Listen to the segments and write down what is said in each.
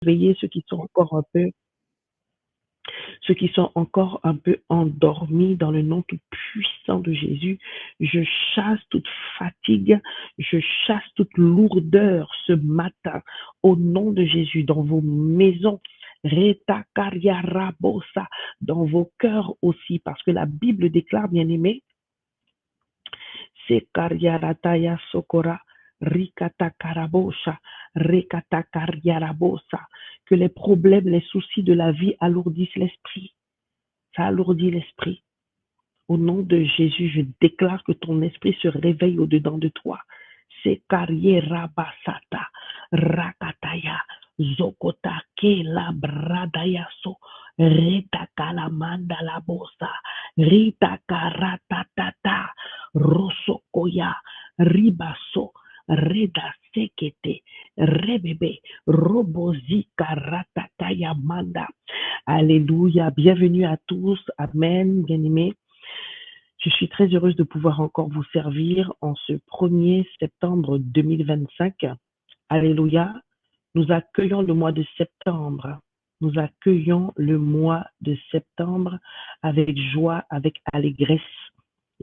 réveiller ceux qui sont encore un peu endormis dans le nom tout puissant de Jésus. Je chasse toute fatigue, je chasse toute lourdeur ce matin au nom de Jésus dans vos maisons. Reta karia rabosa, dans vos cœurs aussi, parce que la Bible déclare, bien aimé, c'est karia rataya sokora, rikata karabosha, rekata karia rabosa, que les problèmes, les soucis de la vie alourdissent l'esprit. Ça alourdit l'esprit. Au nom de Jésus, je déclare que ton esprit se réveille au-dedans de toi. C'est carriera basata, rakataya, zokota ke la bradayaso, rita kalamanda la bosa, rita karatatata, rosokoya, ribaso, reda sekete, rebebe, robozi karatataya manda. Alléluia. Bienvenue à tous. Amen, bien-aimés. Je suis très heureuse de pouvoir encore vous servir en ce 1er septembre 2025. Alléluia. Nous accueillons le mois de septembre. Nous accueillons le mois de septembre avec joie, avec allégresse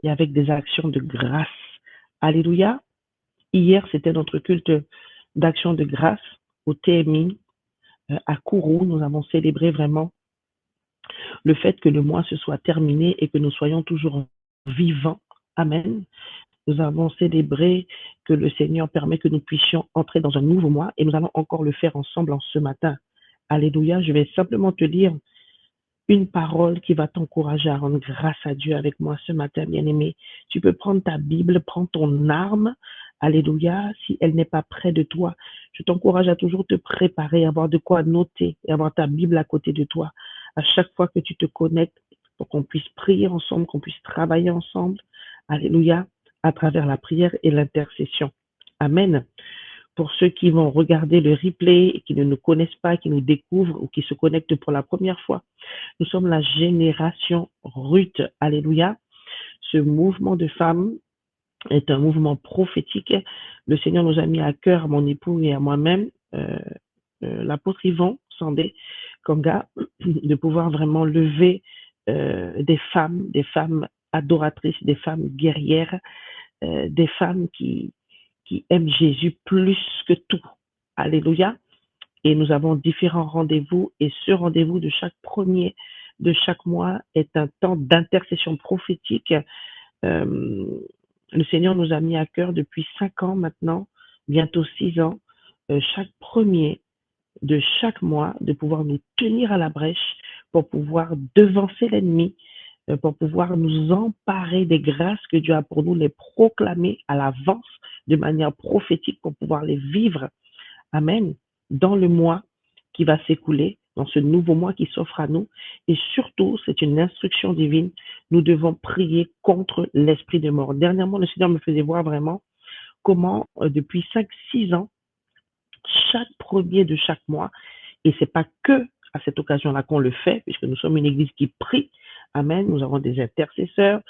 et avec des actions de grâce. Alléluia. Hier, c'était notre culte d'action de grâce au TMI à Kourou. Nous avons célébré vraiment le fait que le mois se soit terminé et que nous soyons toujours vivants. Amen. Nous avons célébré que le Seigneur permet que nous puissions entrer dans un nouveau mois et nous allons encore le faire ensemble en ce matin. Alléluia. Je vais simplement te lire une parole qui va t'encourager à rendre grâce à Dieu avec moi ce matin, bien-aimé. Tu peux prendre ta Bible, prendre ton arme. Alléluia. Si elle n'est pas près de toi, je t'encourage à toujours te préparer, avoir de quoi noter et avoir ta Bible à côté de toi. À chaque fois que tu te connectes, pour qu'on puisse prier ensemble, qu'on puisse travailler ensemble. Alléluia. À travers la prière et l'intercession. Amen. Pour ceux qui vont regarder le replay et qui ne nous connaissent pas, qui nous découvrent ou qui se connectent pour la première fois, nous sommes la génération Ruth. Alléluia. Ce mouvement de femmes est un mouvement prophétique. Le Seigneur nous a mis à cœur, à mon époux et à moi-même, l'apôtre Yvon Sandé Konga, de pouvoir vraiment lever des femmes adoratrices, des femmes guerrières, des femmes qui aiment Jésus plus que tout. Alléluia. Et nous avons différents rendez-vous et ce rendez-vous de chaque premier de chaque mois est un temps d'intercession prophétique. Le Seigneur nous a mis à cœur depuis 5 ans maintenant, bientôt 6 ans, chaque premier de chaque mois, de pouvoir nous tenir à la brèche pour pouvoir devancer l'ennemi, pour pouvoir nous emparer des grâces que Dieu a pour nous, les proclamer à l'avance de manière prophétique pour pouvoir les vivre. Amen. Dans le mois qui va s'écouler, dans ce nouveau mois qui s'offre à nous. Et surtout, c'est une instruction divine. Nous devons prier contre l'esprit de mort. Dernièrement, le Seigneur me faisait voir vraiment comment, depuis 5-6 ans, chaque premier de chaque mois, et c'est pas que à cette occasion-là qu'on le fait, puisque nous sommes une église qui prie. Amen. Nous avons des intercesseurs,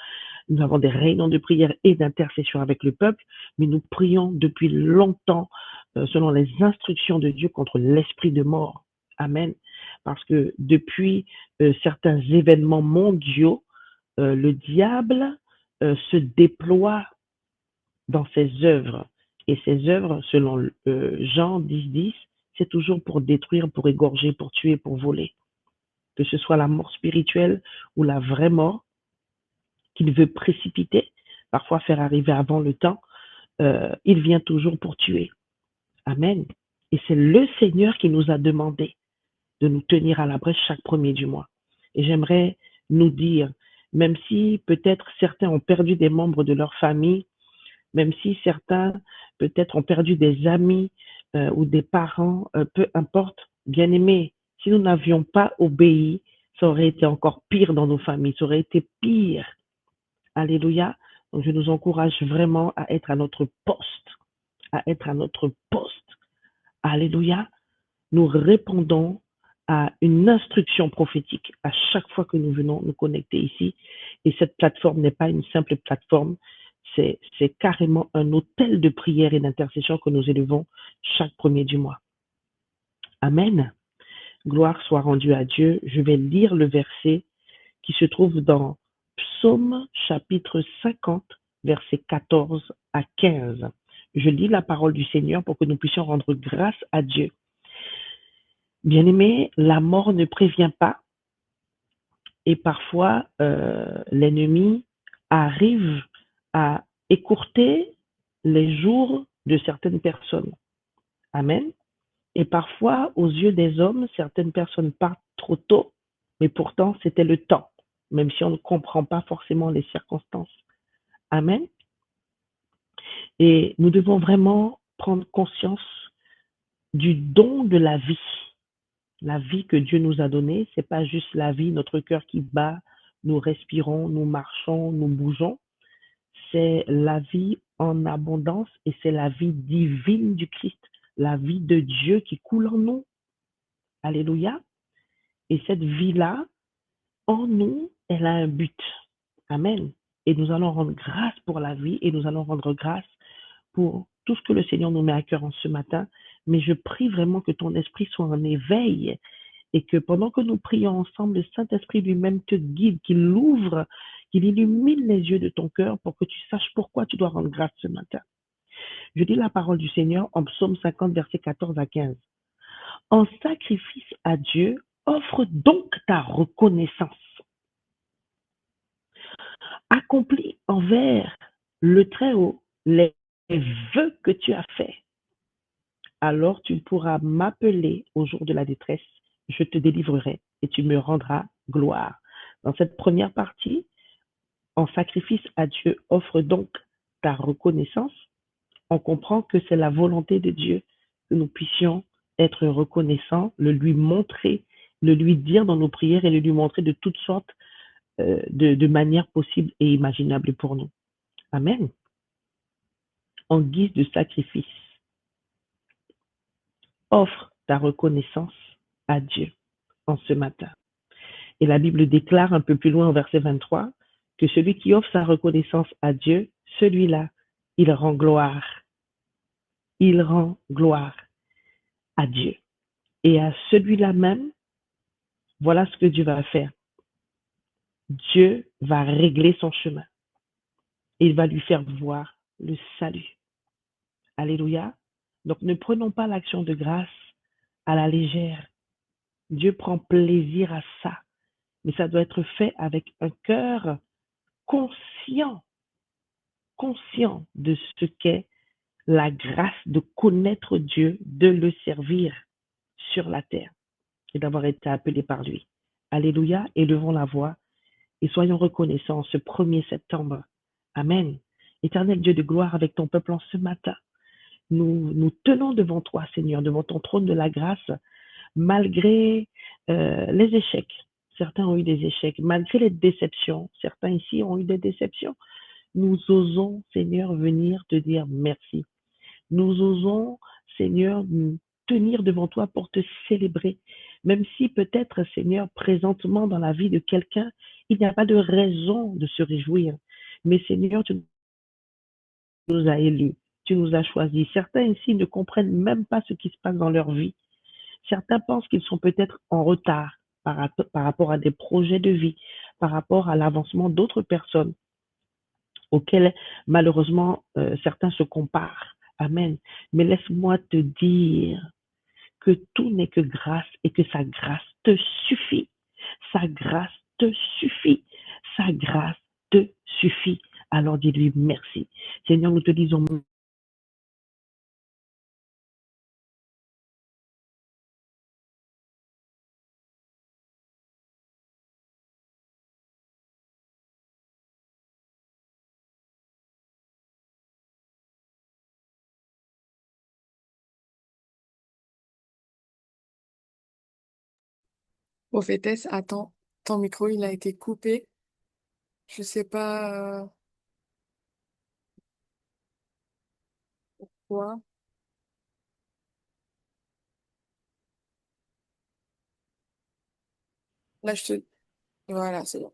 nous avons des réunions de prière et d'intercession avec le peuple, mais nous prions depuis longtemps selon les instructions de Dieu contre l'esprit de mort. Amen. Parce que depuis certains événements mondiaux, le diable se déploie dans ses œuvres. Et ses œuvres, selon Jean 10:10, c'est toujours pour détruire, pour égorger, pour tuer, pour voler. Que ce soit la mort spirituelle ou la vraie mort qu'il veut précipiter, parfois faire arriver avant le temps, il vient toujours pour tuer. Amen. Et c'est le Seigneur qui nous a demandé de nous tenir à la brèche chaque premier du mois. Et j'aimerais nous dire, même si peut-être certains ont perdu des membres de leur famille, même si certains peut-être ont perdu des amis ou des parents, peu importe, bien aimés, si nous n'avions pas obéi, ça aurait été encore pire dans nos familles, ça aurait été pire. Alléluia. Donc je nous encourage vraiment à être à notre poste, à être à notre poste. Alléluia. Nous répondons à une instruction prophétique à chaque fois que nous venons nous connecter ici. Et cette plateforme n'est pas une simple plateforme, c'est carrément un autel de prière et d'intercession que nous élevons chaque premier du mois. Amen. Gloire soit rendue à Dieu. Je vais lire le verset qui se trouve dans Psaume chapitre 50, versets 14 à 15. Je lis la parole du Seigneur pour que nous puissions rendre grâce à Dieu. Bien-aimé, la mort ne prévient pas et parfois l'ennemi arrive à écourter les jours de certaines personnes. Amen. Et parfois, aux yeux des hommes, certaines personnes partent trop tôt, mais pourtant c'était le temps, même si on ne comprend pas forcément les circonstances. Amen. Et nous devons vraiment prendre conscience du don de la vie. La vie que Dieu nous a donnée, c'est pas juste la vie, notre cœur qui bat, nous respirons, nous marchons, nous bougeons. C'est la vie en abondance et c'est la vie divine du Christ, la vie de Dieu qui coule en nous. Alléluia. Et cette vie-là, en nous, elle a un but. Amen. Et nous allons rendre grâce pour la vie et nous allons rendre grâce pour tout ce que le Seigneur nous met à cœur en ce matin. Mais je prie vraiment que ton esprit soit en éveil et que pendant que nous prions ensemble, le Saint-Esprit lui-même te guide, qu'il l'ouvre, qu'il illumine les yeux de ton cœur pour que tu saches pourquoi tu dois rendre grâce ce matin. Je dis la parole du Seigneur en Psaume 50, versets 14 à 15. En sacrifice à Dieu, offre donc ta reconnaissance. Accomplis envers le Très-Haut les vœux que tu as faits. Alors tu pourras m'appeler au jour de la détresse, je te délivrerai et tu me rendras gloire. Dans cette première partie, en sacrifice à Dieu, offre donc ta reconnaissance. On comprend que c'est la volonté de Dieu que nous puissions être reconnaissants, le lui montrer, le lui dire dans nos prières et le lui montrer de toutes sortes de manières possibles et imaginables pour nous. Amen. En guise de sacrifice, offre ta reconnaissance à Dieu en ce matin. Et la Bible déclare un peu plus loin au verset 23 que celui qui offre sa reconnaissance à Dieu, celui-là, il rend gloire. Il rend gloire à Dieu. Et à celui-là même, voilà ce que Dieu va faire. Dieu va régler son chemin. Et il va lui faire voir le salut. Alléluia. Donc ne prenons pas l'action de grâce à la légère. Dieu prend plaisir à ça. Mais ça doit être fait avec un cœur conscient, conscient de ce qu'est la grâce de connaître Dieu, de le servir sur la terre et d'avoir été appelé par lui. Alléluia, élevons la voix et soyons reconnaissants ce 1er septembre. Amen. Éternel Dieu de gloire, avec ton peuple en ce matin, nous tenons devant toi, Seigneur, devant ton trône de la grâce, malgré les échecs. Certains ont eu des échecs, malgré les déceptions. Certains ici ont eu des déceptions. Nous osons, Seigneur, venir te dire merci. Nous osons, Seigneur, nous tenir devant toi pour te célébrer. Même si peut-être, Seigneur, présentement dans la vie de quelqu'un, il n'y a pas de raison de se réjouir. Mais Seigneur, tu nous as élus, tu nous as choisis. Certains ici ne comprennent même pas ce qui se passe dans leur vie. Certains pensent qu'ils sont peut-être en retard par rapport à des projets de vie, par rapport à l'avancement d'autres personnes auxquelles malheureusement certains se comparent. Amen. Mais laisse-moi te dire que tout n'est que grâce et que sa grâce te suffit. Sa grâce te suffit. Sa grâce te suffit. Alors dis-lui merci. Seigneur, nous te disons Prophétesse, attends, ton micro, il a été coupé. Je sais pas quoi. Là, je te... Voilà, c'est bon.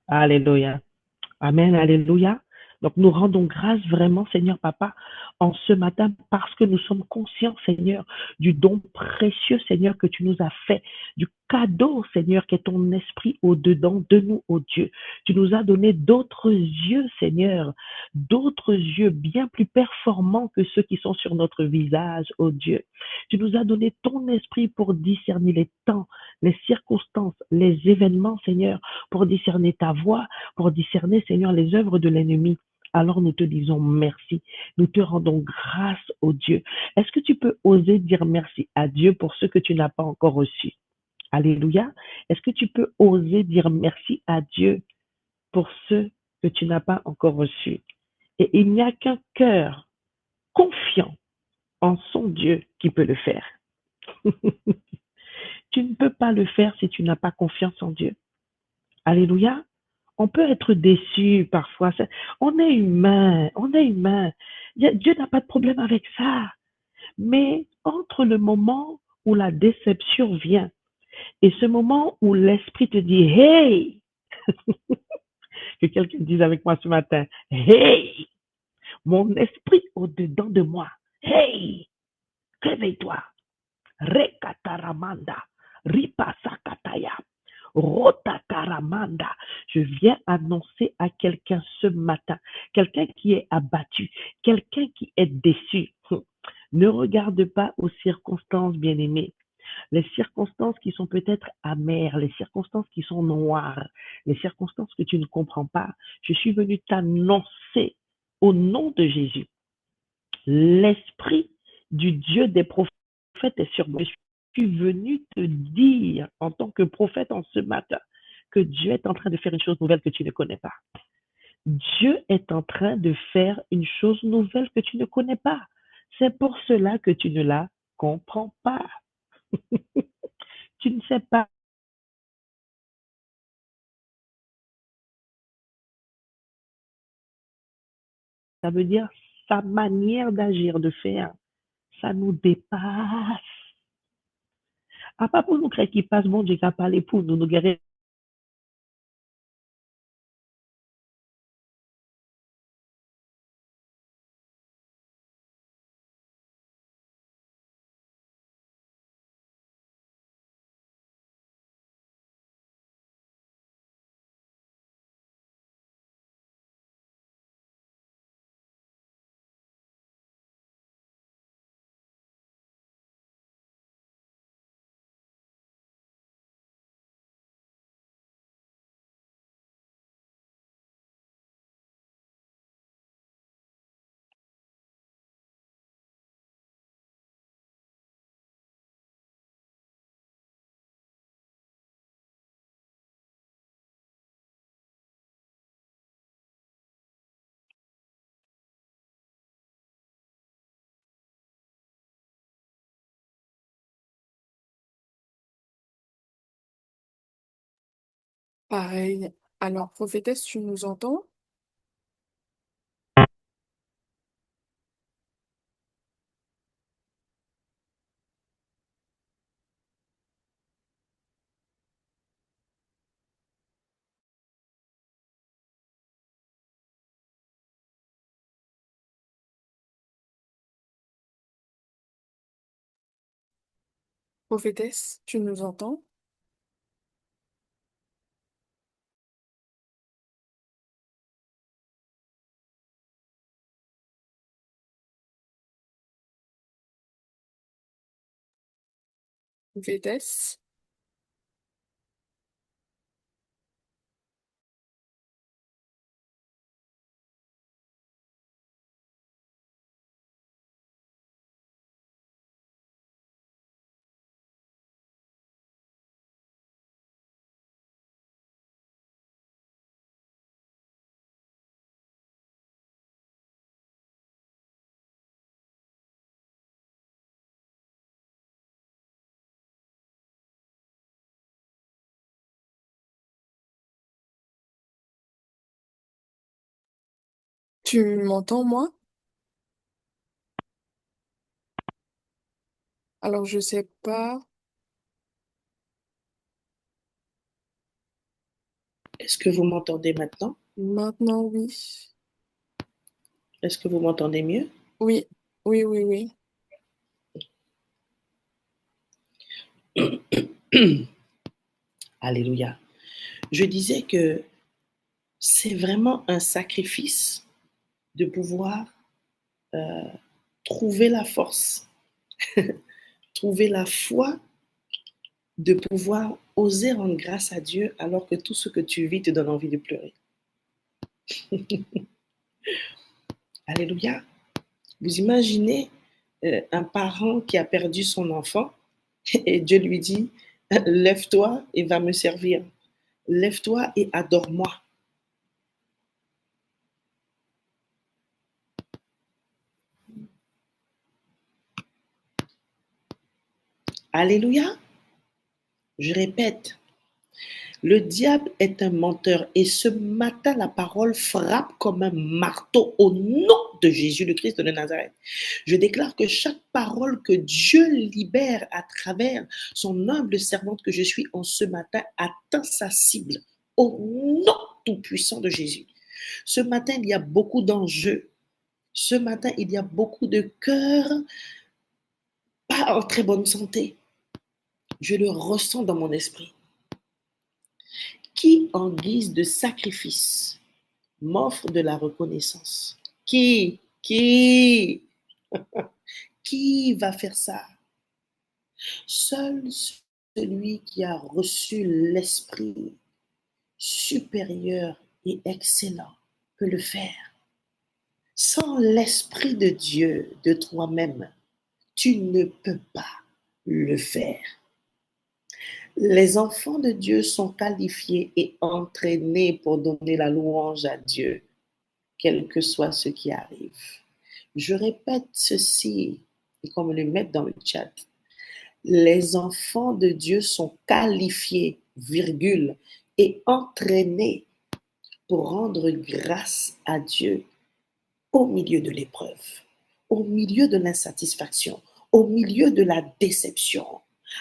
Alléluia. Amen, alléluia. Donc nous rendons grâce vraiment, Seigneur Papa, en ce matin parce que nous sommes conscients, Seigneur, du don précieux, Seigneur, que tu nous as fait, du cadeau, Seigneur, qui est ton esprit au-dedans de nous, ô Dieu. Tu nous as donné d'autres yeux, Seigneur, d'autres yeux bien plus performants que ceux qui sont sur notre visage, ô Dieu. Tu nous as donné ton esprit pour discerner les temps, les circonstances, les événements, Seigneur, pour discerner ta voix, pour discerner, Seigneur, les œuvres de l'ennemi. Alors nous te disons merci. Nous te rendons grâce, au Dieu. Est-ce que tu peux oser dire merci à Dieu pour ce que tu n'as pas encore reçu? Alléluia. Est-ce que tu peux oser dire merci à Dieu pour ce que tu n'as pas encore reçu? Et il n'y a qu'un cœur confiant en son Dieu qui peut le faire. Tu ne peux pas le faire si tu n'as pas confiance en Dieu. Alléluia. On peut être déçu parfois. On est humain, on est humain. Dieu n'a pas de problème avec ça. Mais entre le moment où la déception vient et ce moment où l'esprit te dit, hey, que quelqu'un dise avec moi ce matin, hey, mon esprit au-dedans de moi, hey, réveille-toi, rekataramanda, ripasakataya, rotataramanda. Je viens annoncer à quelqu'un ce matin, quelqu'un qui est abattu, quelqu'un qui est déçu. Ne regarde pas aux circonstances, bien-aimées. Les circonstances qui sont peut-être amères, les circonstances qui sont noires, les circonstances que tu ne comprends pas. Je suis venu t'annoncer au nom de Jésus. L'esprit du Dieu des prophètes est sur moi. Je suis venu te dire en tant que prophète en ce matin que Dieu est en train de faire une chose nouvelle que tu ne connais pas. Dieu est en train de faire une chose nouvelle que tu ne connais pas. C'est pour cela que tu ne la comprends pas. Tu ne sais pas. Ça veut dire sa manière d'agir, de faire, ça nous dépasse. À pas pour nous créer qui passe, bon Dieu, qui a parlé pour nous, nous guérir. Pareil. Alors, prophétesse, tu nous entends? Prophétesse, tu nous entends? Prophétesse, tu m'entends, moi? Alors, je sais pas. Est-ce que vous m'entendez maintenant? Maintenant, oui. Est-ce que vous m'entendez mieux? Oui, oui, oui, oui. Alléluia. Je disais que c'est vraiment un sacrifice de pouvoir trouver la force, trouver la foi, de pouvoir oser rendre grâce à Dieu alors que tout ce que tu vis te donne envie de pleurer. Alléluia. Vous imaginez un parent qui a perdu son enfant et Dieu lui dit, lève-toi et va me servir. Lève-toi et adore-moi. Alléluia. Je répète, le diable est un menteur et ce matin, la parole frappe comme un marteau au nom de Jésus, le Christ de Nazareth. Je déclare que chaque parole que Dieu libère à travers son humble servante que je suis en ce matin atteint sa cible au nom tout-puissant de Jésus. Ce matin, il y a beaucoup d'enjeux. Ce matin, il y a beaucoup de cœurs pas en très bonne santé. Je le ressens dans mon esprit. Qui, en guise de sacrifice, m'offre de la reconnaissance? Qui va faire ça? Seul celui qui a reçu l'esprit supérieur et excellent peut le faire. Sans l'esprit de Dieu, de toi-même, tu ne peux pas le faire. Les enfants de Dieu sont qualifiés et entraînés pour donner la louange à Dieu, quel que soit ce qui arrive. Je répète ceci, et qu'on me le mette dans le chat. Les enfants de Dieu sont qualifiés, virgule, et entraînés pour rendre grâce à Dieu au milieu de l'épreuve, au milieu de l'insatisfaction, au milieu de la déception,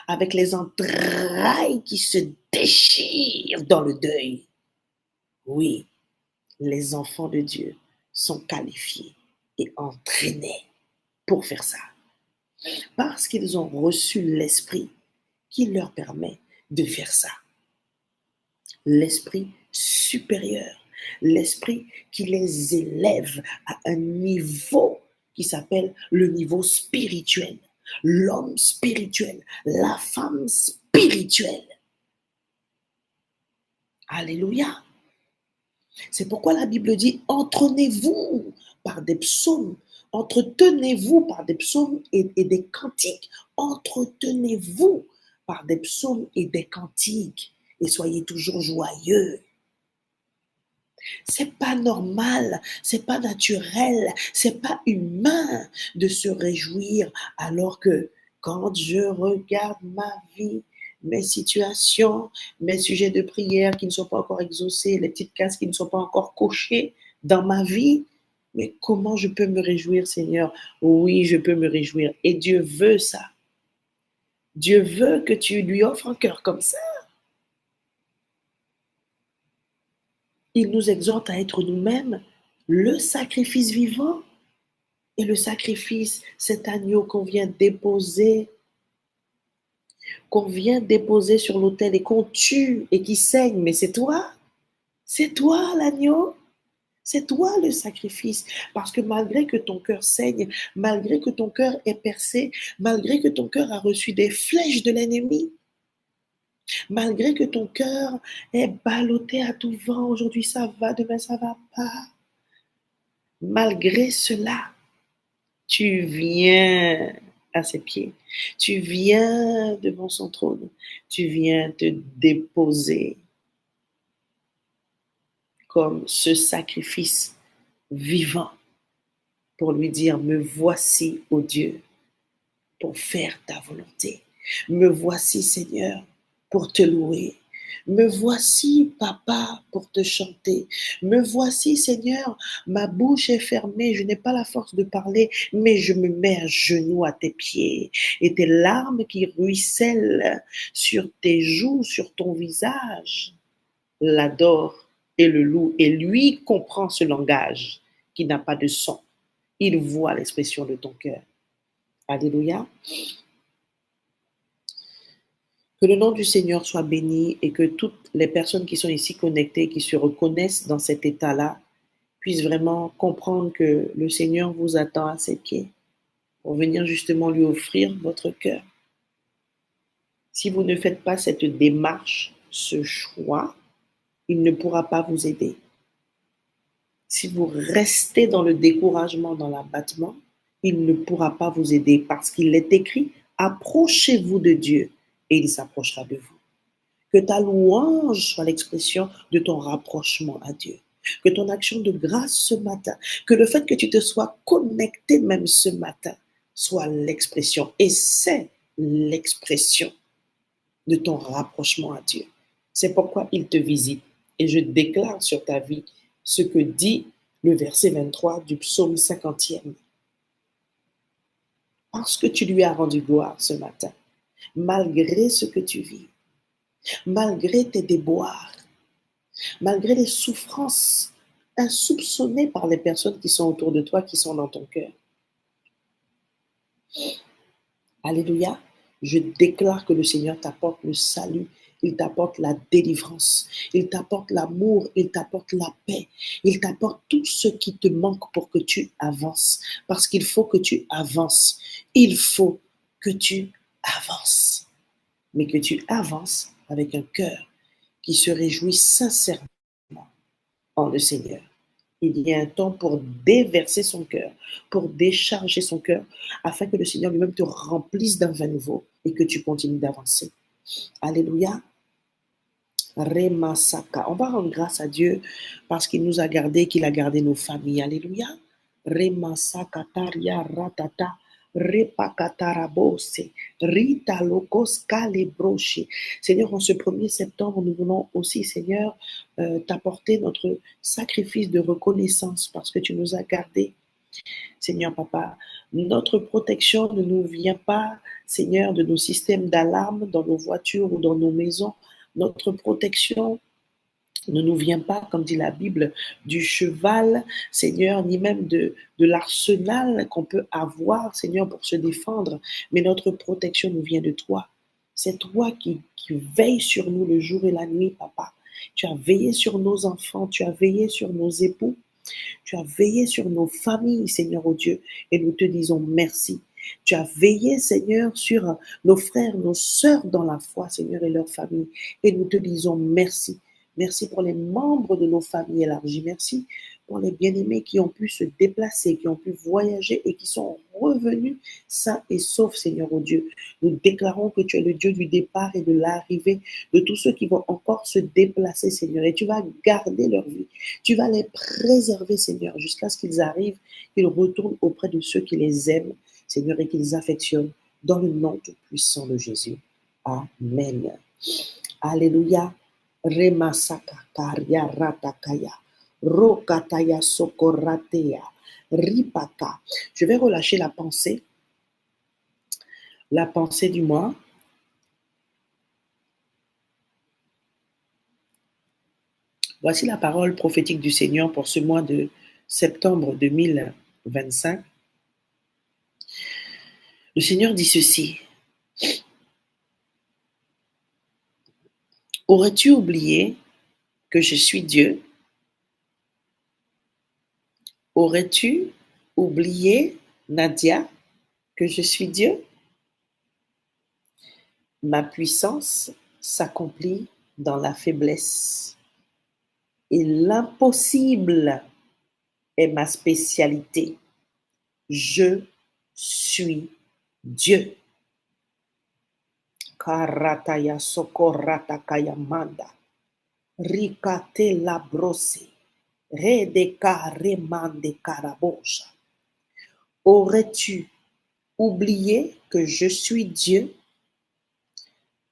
avec les entrailles qui se déchirent dans le deuil. Oui, les enfants de Dieu sont qualifiés et entraînés pour faire ça, parce qu'ils ont reçu l'esprit qui leur permet de faire ça. L'esprit supérieur, l'esprit qui les élève à un niveau qui s'appelle le niveau spirituel. L'homme spirituel, la femme spirituelle. Alléluia. C'est pourquoi la Bible dit, entretenez-vous par des psaumes, entretenez-vous par des psaumes et des cantiques, entretenez-vous par des psaumes et des cantiques et soyez toujours joyeux. C'est pas normal, c'est pas naturel, c'est pas humain de se réjouir alors que quand je regarde ma vie, mes situations, mes sujets de prière qui ne sont pas encore exaucés, les petites cases qui ne sont pas encore cochées dans ma vie, mais comment je peux me réjouir, Seigneur? Oui, je peux me réjouir. Et Dieu veut ça. Dieu veut que tu lui offres un cœur comme ça. Il nous exhorte à être nous-mêmes le sacrifice vivant. Et le sacrifice, cet agneau qu'on vient déposer sur l'autel et qu'on tue et qui saigne, mais c'est toi l'agneau, c'est toi le sacrifice. Parce que malgré que ton cœur saigne, malgré que ton cœur est percé, malgré que ton cœur a reçu des flèches de l'ennemi, malgré que ton cœur est ballotté à tout vent, aujourd'hui ça va, demain ça va pas, malgré cela, tu viens à ses pieds. Tu viens devant son trône. Tu viens te déposer comme ce sacrifice vivant pour lui dire, me voici, ô Dieu, pour faire ta volonté. Me voici, Seigneur, pour te louer. Me voici, Papa, pour te chanter. Me voici, Seigneur, ma bouche est fermée, je n'ai pas la force de parler, mais je me mets à genoux à tes pieds. Et tes larmes qui ruissellent sur tes joues, sur ton visage, l'adore et le loue. Et lui comprend ce langage qui n'a pas de son. Il voit l'expression de ton cœur. Alléluia. Que le nom du Seigneur soit béni et que toutes les personnes qui sont ici connectées, qui se reconnaissent dans cet état-là, puissent vraiment comprendre que le Seigneur vous attend à ses pieds pour venir justement lui offrir votre cœur. Si vous ne faites pas cette démarche, ce choix, il ne pourra pas vous aider. Si vous restez dans le découragement, dans l'abattement, il ne pourra pas vous aider parce qu'il est écrit, approchez-vous de Dieu et il s'approchera de vous. Que ta louange soit l'expression de ton rapprochement à Dieu. Que ton action de grâce ce matin, que le fait que tu te sois connecté même ce matin, soit l'expression, et c'est l'expression de ton rapprochement à Dieu. C'est pourquoi il te visite. Et je déclare sur ta vie ce que dit le verset 23 du psaume 50e. Parce que tu lui as rendu gloire ce matin, malgré ce que tu vis, malgré tes déboires, malgré les souffrances insoupçonnées par les personnes qui sont autour de toi, qui sont dans ton cœur. Alléluia. Je déclare que le Seigneur t'apporte le salut, il t'apporte la délivrance, il t'apporte l'amour, il t'apporte la paix, il t'apporte tout ce qui te manque pour que tu avances. Parce qu'il faut que tu avances. Il faut que tu avances. Mais que tu avances avec un cœur qui se réjouit sincèrement en le Seigneur. Il y a un temps pour déverser son cœur, pour décharger son cœur, afin que le Seigneur lui-même te remplisse d'un vin nouveau et que tu continues d'avancer. Alléluia. Remasaka. On va rendre grâce à Dieu parce qu'il nous a gardés, qu'il a gardé nos familles. Alléluia. Remasaka taria ratata. Repakatarabose. Rita lokos kalebroche. Seigneur, en ce 1er septembre, nous voulons aussi, Seigneur, t'apporter notre sacrifice de reconnaissance parce que tu nous as gardés. Seigneur Papa, notre protection ne nous vient pas, Seigneur, de nos systèmes d'alarme dans nos voitures ou dans nos maisons. Notre protection ne nous vient pas, comme dit la Bible, du cheval, Seigneur, ni même de l'arsenal qu'on peut avoir, Seigneur, pour se défendre, mais notre protection nous vient de toi. C'est toi qui veilles sur nous le jour et la nuit, Papa. Tu as veillé sur nos enfants, tu as veillé sur nos époux, tu as veillé sur nos familles, Seigneur, oh Dieu, et nous te disons merci. Tu as veillé, Seigneur, sur nos frères, nos sœurs dans la foi, Seigneur, et leurs familles, et nous te disons merci. Merci pour les membres de nos familles élargies. Merci pour les bien-aimés qui ont pu se déplacer, qui ont pu voyager et qui sont revenus sains et saufs, Seigneur, oh Dieu. Nous déclarons que tu es le Dieu du départ et de l'arrivée de tous ceux qui vont encore se déplacer, Seigneur. Et tu vas garder leur vie. Tu vas les préserver, Seigneur, jusqu'à ce qu'ils arrivent, qu'ils retournent auprès de ceux qui les aiment, Seigneur, et qu'ils affectionnent dans le nom tout puissant de Jésus. Amen. Alléluia. Remasaka karia ratakaya. Rokataya sokoratea. Ripaka. Je vais relâcher la pensée du mois. Voici la parole prophétique du Seigneur pour ce mois de septembre 2025. Le Seigneur dit ceci. Aurais-tu oublié que je suis Dieu? Aurais-tu oublié, Nadia, que je suis Dieu? Ma puissance s'accomplit dans la faiblesse. Et l'impossible est ma spécialité. Je suis Dieu. Karataya sokoratakaya manda. Rikate la brosse. Redeka remande karabosha. Aurais-tu oublié que je suis Dieu?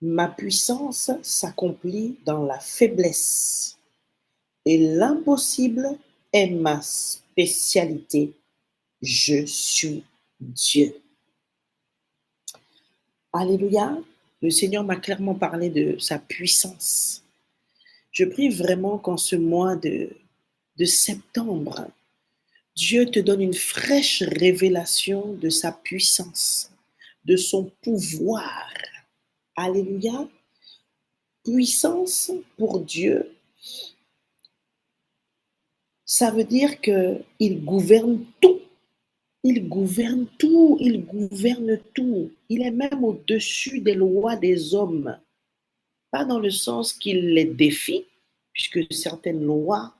Ma puissance s'accomplit dans la faiblesse. Et l'impossible est ma spécialité. Je suis Dieu. Alléluia. Le Seigneur m'a clairement parlé de sa puissance. Je prie vraiment qu'en ce mois de septembre, Dieu te donne une fraîche révélation de sa puissance, de son pouvoir. Alléluia. Puissance pour Dieu, ça veut dire qu'il gouverne tout. Il gouverne tout, il gouverne tout. Il est même au-dessus des lois des hommes. Pas dans le sens qu'il les défie, puisque certaines lois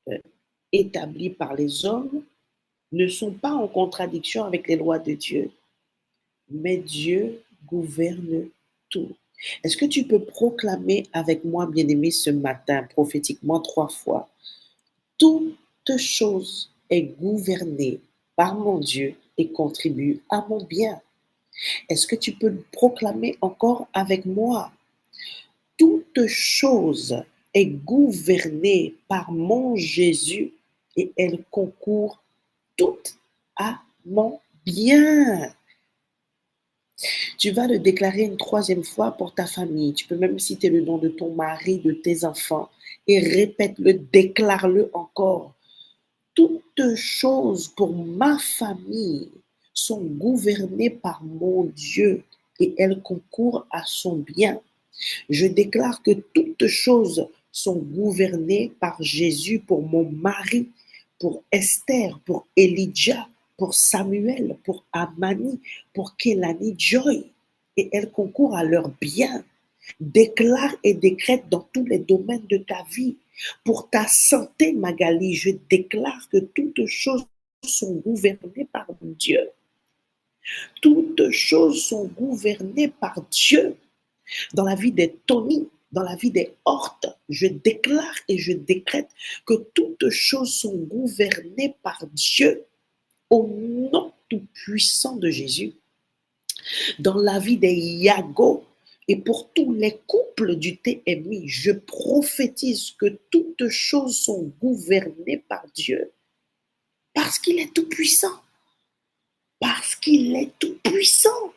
euh, établies par les hommes ne sont pas en contradiction avec les lois de Dieu. Mais Dieu gouverne tout. Est-ce que tu peux proclamer avec moi, bien-aimé, ce matin, prophétiquement 3 fois, toute chose est gouvernée par mon Dieu et contribue à mon bien. Est-ce que tu peux le proclamer encore avec moi? Toute chose est gouvernée par mon Jésus et elle concourt toute à mon bien. Tu vas le déclarer une 3e fois pour ta famille. Tu peux même citer le nom de ton mari, de tes enfants et répète-le, déclare-le encore. Toutes choses pour ma famille sont gouvernées par mon Dieu et elles concourent à son bien. Je déclare que toutes choses sont gouvernées par Jésus pour mon mari, pour Esther, pour Elijah, pour Samuel, pour Amani, pour Kelani Joy. Et elles concourent à leur bien. Déclare et décrète dans tous les domaines de ta vie. Pour ta santé, Magali, je déclare que toutes choses sont gouvernées par Dieu. Toutes choses sont gouvernées par Dieu. Dans la vie des Tony, dans la vie des Hortes, je déclare et je décrète que toutes choses sont gouvernées par Dieu au nom tout puissant de Jésus. Dans la vie des Yago et pour tous les couples du TMI, je prophétise que toutes choses sont gouvernées par Dieu parce qu'il est tout puissant. Parce qu'il est tout puissant.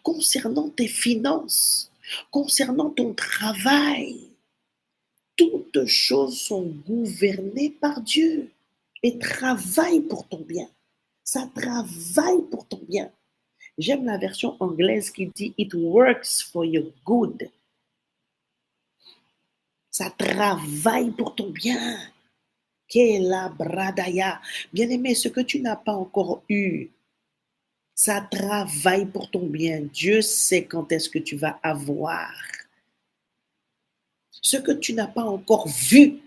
Concernant tes finances, concernant ton travail, toutes choses sont gouvernées par Dieu et travaillent pour ton bien. Ça travaille pour ton bien. J'aime la version anglaise qui dit It works for your good. Ça travaille pour ton bien. Kela bradaya. Bien-aimé, ce que tu n'as pas encore eu, ça travaille pour ton bien. Dieu sait quand est-ce que tu vas avoir. Ce que tu n'as pas encore vu,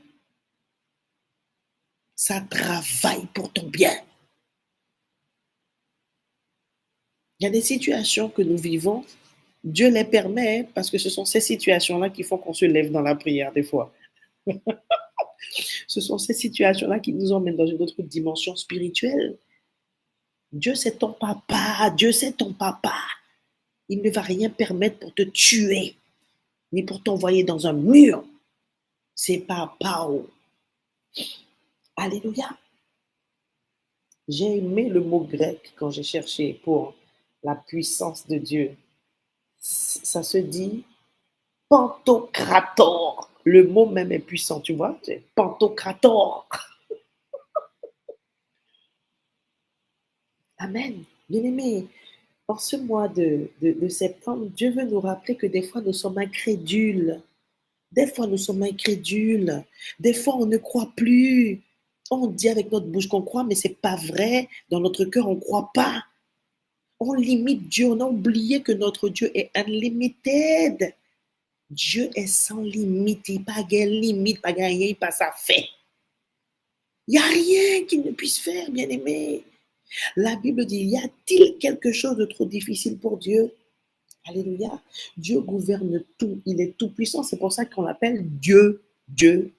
ça travaille pour ton bien. Il y a des situations que nous vivons, Dieu les permet parce que ce sont ces situations-là qui font qu'on se lève dans la prière des fois. Ce sont ces situations-là qui nous emmènent dans une autre dimension spirituelle. Dieu c'est ton papa, Dieu c'est ton papa. Il ne va rien permettre pour te tuer, ni pour t'envoyer dans un mur. C'est papa. Alléluia. J'ai aimé le mot grec quand j'ai cherché pour la puissance de Dieu. Ça se dit Pantocrator. Le mot même est puissant, tu vois. C'est Pantocrator. Amen. Bien-aimé, en ce mois de septembre, Dieu veut nous rappeler que des fois nous sommes incrédules. Des fois nous sommes incrédules. Des fois on ne croit plus. On dit avec notre bouche qu'on croit, mais ce n'est pas vrai. Dans notre cœur, on ne croit pas. On limite Dieu. On a oublié que notre Dieu est unlimited. Dieu est sans limite. Il n'y a pas de limite, pas de rien, il pas ça fait. Il n'y a rien qu'il ne puisse faire, bien-aimé. La Bible dit, y a-t-il quelque chose de trop difficile pour Dieu? Alléluia. Dieu gouverne tout. Il est tout puissant. C'est pour ça qu'on l'appelle Dieu. Dieu.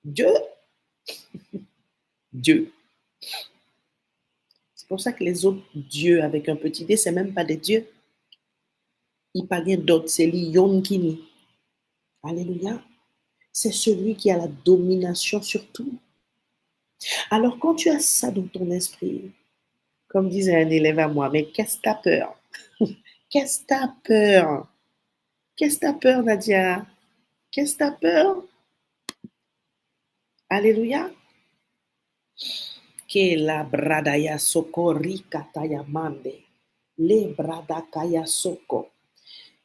Dieu. Dieu. C'est pour ça que les autres dieux avec un petit d, c'est même pas des dieux. Il n'y a pas rien d'autre. C'est l'Yonkini. Alléluia. C'est celui qui a la domination sur tout. Alors quand tu as ça dans ton esprit, comme disait un élève à moi, mais qu'est-ce que tu as peur? Qu'est-ce que tu as peur? Qu'est-ce que tu as peur, Nadia? Qu'est-ce que tu as peur? Alléluia. Que la bradaya soko rikataya mande. Le bradakaya soko.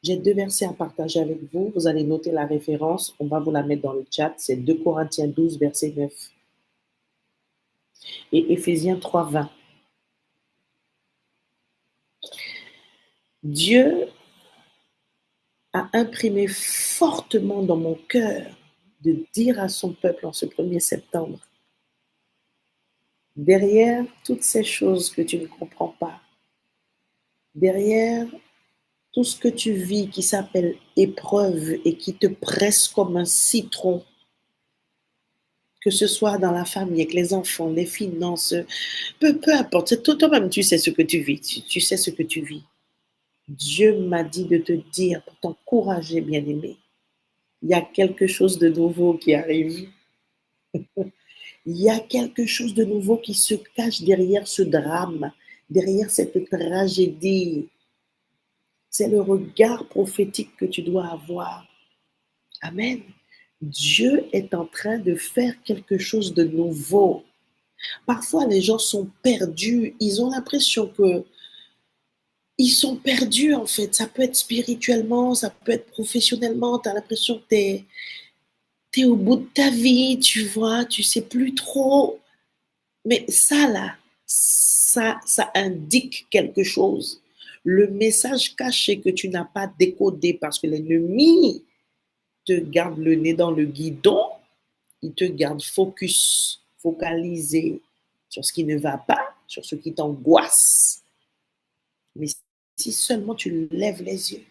J'ai 2 versets à partager avec vous. Vous allez noter la référence. On va vous la mettre dans le chat. C'est 2 Corinthiens 12, verset 9. Et Éphésiens 3, 20. Dieu a imprimé fortement dans mon cœur de dire à son peuple en ce 1er septembre, derrière toutes ces choses que tu ne comprends pas, derrière tout ce que tu vis qui s'appelle épreuve et qui te presse comme un citron, que ce soit dans la famille, avec les enfants, les finances, peu importe, toi-même tu sais ce que tu vis, tu sais ce que tu vis. Dieu m'a dit de te dire, pour t'encourager, bien-aimé, il y a quelque chose de nouveau qui arrive. Il y a quelque chose de nouveau qui se cache derrière ce drame, derrière cette tragédie. C'est le regard prophétique que tu dois avoir. Amen. Dieu est en train de faire quelque chose de nouveau. Parfois, les gens sont perdus. Ils ont l'impression que ils sont perdus, en fait. Ça peut être spirituellement, ça peut être professionnellement. Tu as l'impression que tu es au bout de ta vie, tu vois, tu sais plus trop. Mais ça, là, ça indique quelque chose. Le message caché que tu n'as pas décodé parce que l'ennemi te garde le nez dans le guidon, il te garde focalisé sur ce qui ne va pas, sur ce qui t'angoisse. Mais si seulement tu lèves les yeux,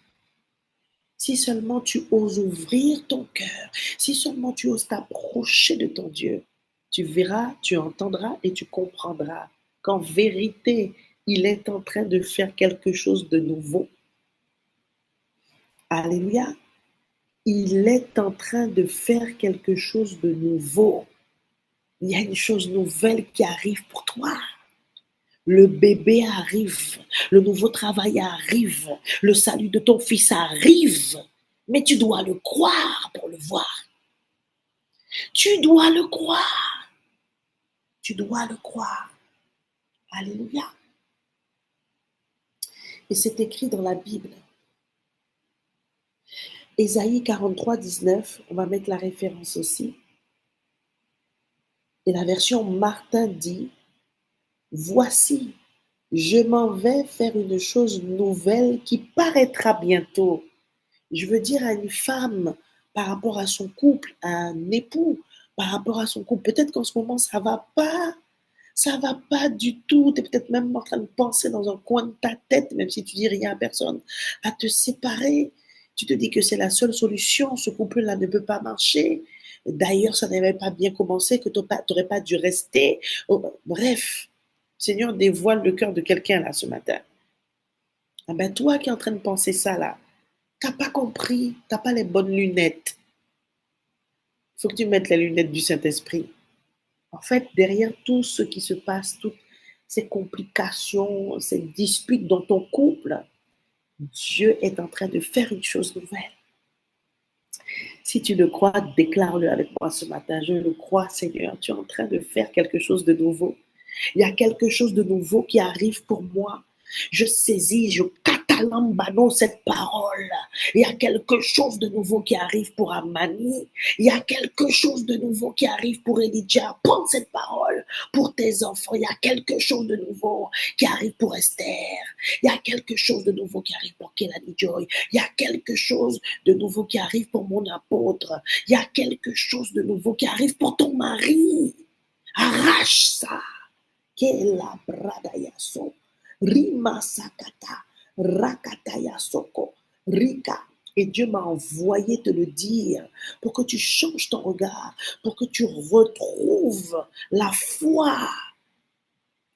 si seulement tu oses ouvrir ton cœur, si seulement tu oses t'approcher de ton Dieu, tu verras, tu entendras et tu comprendras qu'en vérité, il est en train de faire quelque chose de nouveau. Alléluia. Il est en train de faire quelque chose de nouveau. Il y a une chose nouvelle qui arrive pour toi. Le bébé arrive, le nouveau travail arrive, le salut de ton fils arrive, mais tu dois le croire pour le voir. Tu dois le croire. Tu dois le croire. Alléluia. Et c'est écrit dans la Bible. Ésaïe 43, 19, on va mettre la référence aussi. Et la version Martin dit, voici, je m'en vais faire une chose nouvelle qui paraîtra bientôt. Je veux dire à une femme par rapport à son couple, à un époux par rapport à son couple. Peut-être qu'en ce moment, ça va pas du tout. Tu es peut-être même en train de penser dans un coin de ta tête, même si tu dis rien à personne, à te séparer. Tu te dis que c'est la seule solution, ce couple-là ne peut pas marcher. D'ailleurs, ça n'avait pas bien commencé, que tu n'aurais pas dû rester. Bref, Seigneur dévoile le cœur de quelqu'un là ce matin. Ah ben toi qui es en train de penser ça là, t'as pas compris, t'as pas les bonnes lunettes. Il faut que tu mettes les lunettes du Saint-Esprit. En fait, derrière tout ce qui se passe, toutes ces complications, ces disputes dans ton couple, Dieu est en train de faire une chose nouvelle. Si tu le crois, déclare-le avec moi ce matin. Je le crois, Seigneur, tu es en train de faire quelque chose de nouveau. Il y a quelque chose de nouveau qui arrive pour moi. Je saisis, je catalambano cette parole. Il y a quelque chose de nouveau qui arrive pour Amani. Il y a quelque chose de nouveau qui arrive pour Elijah. Prends cette parole pour tes enfants. Il y a quelque chose de nouveau qui arrive pour Esther. Il y a quelque chose de nouveau qui arrive pour Kelani Joy. Il y a quelque chose de nouveau qui arrive pour mon apôtre. Il y a quelque chose de nouveau qui arrive pour ton mari. Arrache ça. Kela bradayaso, rima sakata, rakatayasoko, rika. Et Dieu m'a envoyé te le dire pour que tu changes ton regard, pour que tu retrouves la foi,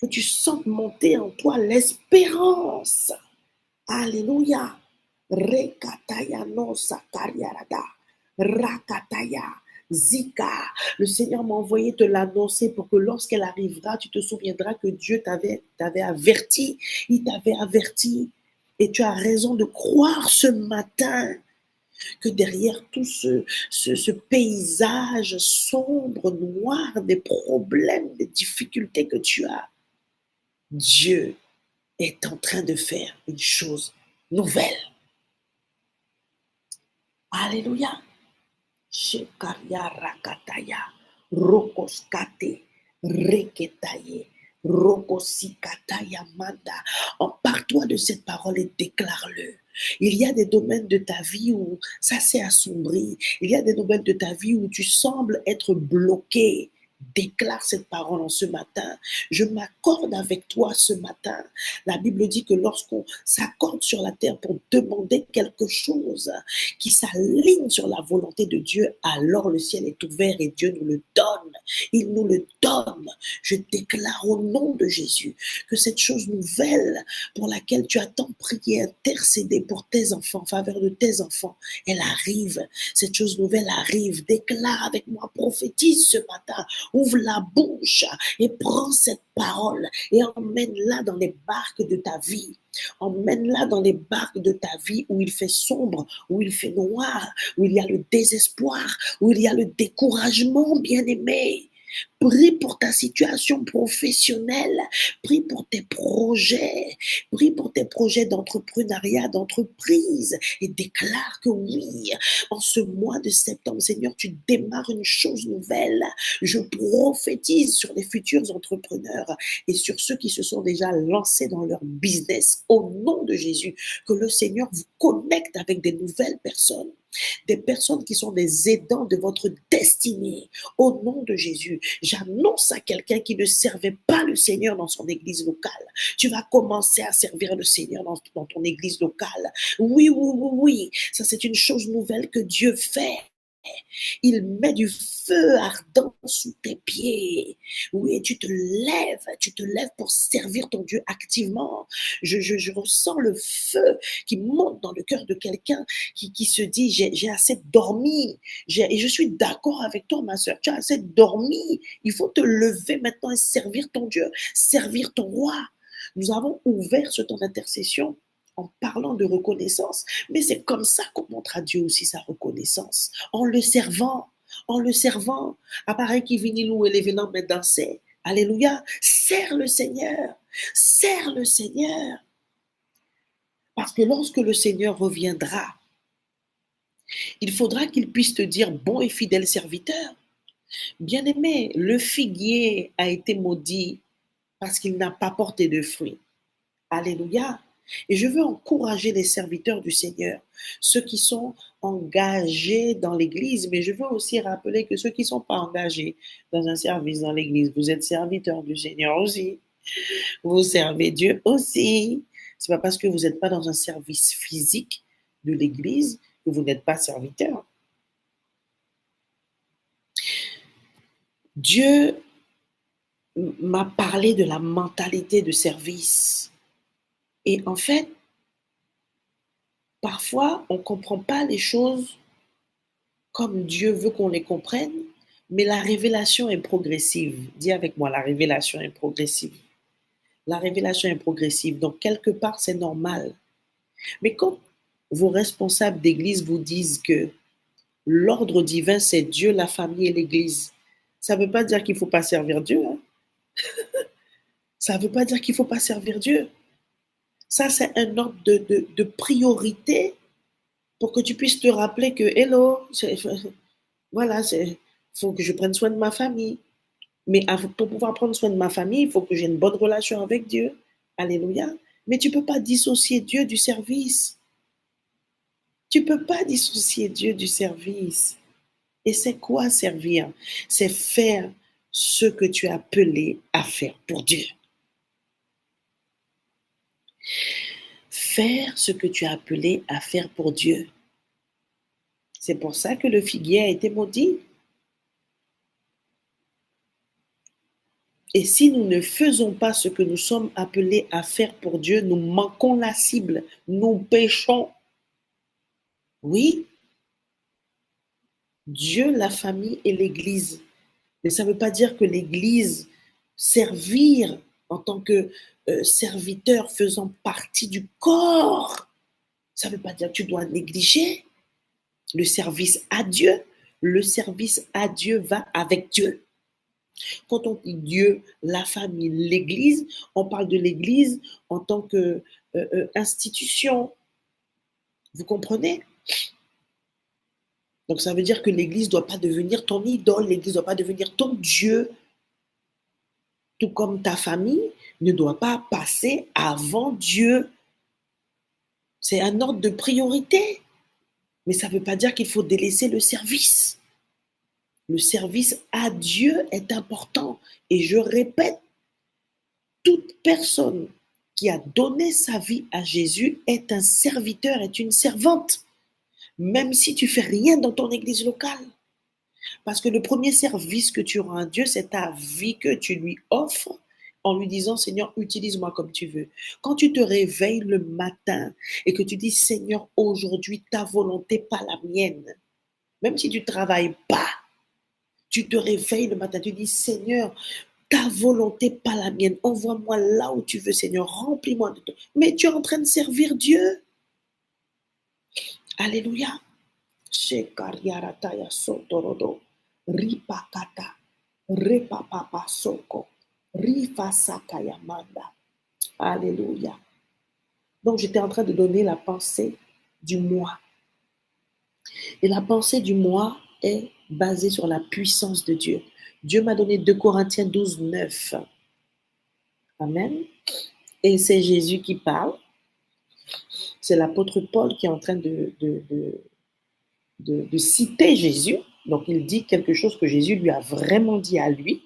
que tu sentes monter en toi l'espérance. Alléluia. Rekataya no sakariarada, rakataya. Zika, le Seigneur m'a envoyé te l'annoncer pour que lorsqu'elle arrivera, tu te souviendras que Dieu t'avait averti. Il t'avait averti. Et tu as raison de croire ce matin que derrière tout ce paysage sombre, noir, des problèmes, des difficultés que tu as, Dieu est en train de faire une chose nouvelle. Alléluia. Shekaria rakataya, rokoskate, reketaye, rokosikataya manda. Empare-toi de cette parole et déclare-le. Il y a des domaines de ta vie où ça s'est assombri. Il y a des domaines de ta vie où tu sembles être bloqué. Déclare cette parole en ce matin. Je m'accorde avec toi ce matin. La Bible dit que lorsqu'on s'accorde sur la terre pour demander quelque chose qui s'aligne sur la volonté de Dieu, alors le ciel est ouvert et Dieu nous le donne. Il nous le donne. Je déclare au nom de Jésus que cette chose nouvelle pour laquelle tu as tant prié, intercédé pour tes enfants, en faveur de tes enfants, elle arrive. Cette chose nouvelle arrive. Déclare avec moi, prophétise ce matin. Ouvre la bouche et prends cette parole et emmène-la dans les barques de ta vie. Emmène-la dans les barques de ta vie où il fait sombre, où il fait noir, où il y a le désespoir, où il y a le découragement, bien-aimé. Prie pour ta situation professionnelle, prie pour tes projets d'entrepreneuriat, d'entreprise et déclare que oui, en ce mois de septembre, Seigneur, tu démarres une chose nouvelle. Je prophétise sur les futurs entrepreneurs et sur ceux qui se sont déjà lancés dans leur business au nom de Jésus, que le Seigneur vous connecte avec des nouvelles personnes. Des personnes qui sont des aidants de votre destinée. Au nom de Jésus, j'annonce à quelqu'un qui ne servait pas le Seigneur dans son église locale. Tu vas commencer à servir le Seigneur dans ton église locale. Oui, oui, oui, oui. Ça, c'est une chose nouvelle que Dieu fait. Il met du feu ardent sous tes pieds. Oui, tu te lèves pour servir ton Dieu activement. Je ressens le feu qui monte dans le cœur de quelqu'un qui se dit, j'ai assez dormi. Et je suis d'accord avec toi, ma soeur, tu as assez dormi. Il faut te lever maintenant et servir ton Dieu, servir ton roi. Nous avons ouvert ce temps d'intercession en parlant de reconnaissance, mais c'est comme ça qu'on montre à Dieu aussi sa reconnaissance, en le servant, en le servant. Appareil qui vient louer les venants mais danser. Alléluia. Sers le Seigneur. Sers le Seigneur. Parce que lorsque le Seigneur reviendra, il faudra qu'il puisse te dire, bon et fidèle serviteur. Bien-aimé, le figuier a été maudit parce qu'il n'a pas porté de fruits. Alléluia. Et je veux encourager les serviteurs du Seigneur, ceux qui sont engagés dans l'Église, mais je veux aussi rappeler que ceux qui ne sont pas engagés dans un service dans l'Église, vous êtes serviteurs du Seigneur aussi. Vous servez Dieu aussi. Ce n'est pas parce que vous n'êtes pas dans un service physique de l'Église que vous n'êtes pas serviteur. Dieu m'a parlé de la mentalité de service. Et en fait, parfois, on ne comprend pas les choses comme Dieu veut qu'on les comprenne, mais la révélation est progressive. Dis avec moi, la révélation est progressive. La révélation est progressive, donc quelque part, c'est normal. Mais quand vos responsables d'église vous disent que l'ordre divin, c'est Dieu, la famille et l'église, ça ne veut pas dire qu'il ne faut pas servir Dieu. Hein? Ça ne veut pas dire qu'il ne faut pas servir Dieu. Ça, c'est un ordre de priorité pour que tu puisses te rappeler que, hello, voilà, il faut que je prenne soin de ma famille. Mais pour pouvoir prendre soin de ma famille, il faut que j'ai une bonne relation avec Dieu. Alléluia. Mais tu ne peux pas dissocier Dieu du service. Tu ne peux pas dissocier Dieu du service. Et c'est quoi servir? C'est faire ce que tu es appelé à faire pour Dieu. Faire ce que tu es appelé à faire pour Dieu. C'est pour ça que le figuier a été maudit. Et si nous ne faisons pas ce que nous sommes appelés à faire pour Dieu, nous manquons la cible, nous péchons. Oui, Dieu, la famille et l'Église. Mais ça ne veut pas dire que l'Église, servir en tant que serviteur faisant partie du corps, ça ne veut pas dire que tu dois négliger. Le service à Dieu, le service à Dieu va avec Dieu. Quand on dit Dieu, la famille, l'Église, on parle de l'Église en tant que institution. Vous comprenez? Donc ça veut dire que l'Église ne doit pas devenir ton idole, l'Église ne doit pas devenir ton Dieu, tout comme ta famille ne doit pas passer avant Dieu. C'est un ordre de priorité. Mais ça ne veut pas dire qu'il faut délaisser le service. Le service à Dieu est important. Et je répète, toute personne qui a donné sa vie à Jésus est un serviteur, est une servante. Même si tu fais rien dans ton église locale. Parce que le premier service que tu rends à Dieu, c'est ta vie que tu lui offres en lui disant, Seigneur, utilise-moi comme tu veux. Quand tu te réveilles le matin et que tu dis, Seigneur, aujourd'hui, ta volonté, pas la mienne. Même si tu ne travailles pas, tu te réveilles le matin, tu dis, Seigneur, ta volonté, pas la mienne. Envoie-moi là où tu veux, Seigneur. Remplis-moi de toi. Mais tu es en train de servir Dieu. Alléluia. Shekariarataya sotorodo. Ripakata. Repapapa soko. Rifasakayamanda. Alléluia. Donc, j'étais en train de donner la pensée du mois. Et la pensée du mois est basée sur la puissance de Dieu. Dieu m'a donné 2 Corinthiens 12, 9. Amen. Et c'est Jésus qui parle. C'est l'apôtre Paul qui est en train de citer Jésus. Donc, il dit quelque chose que Jésus lui a vraiment dit à lui.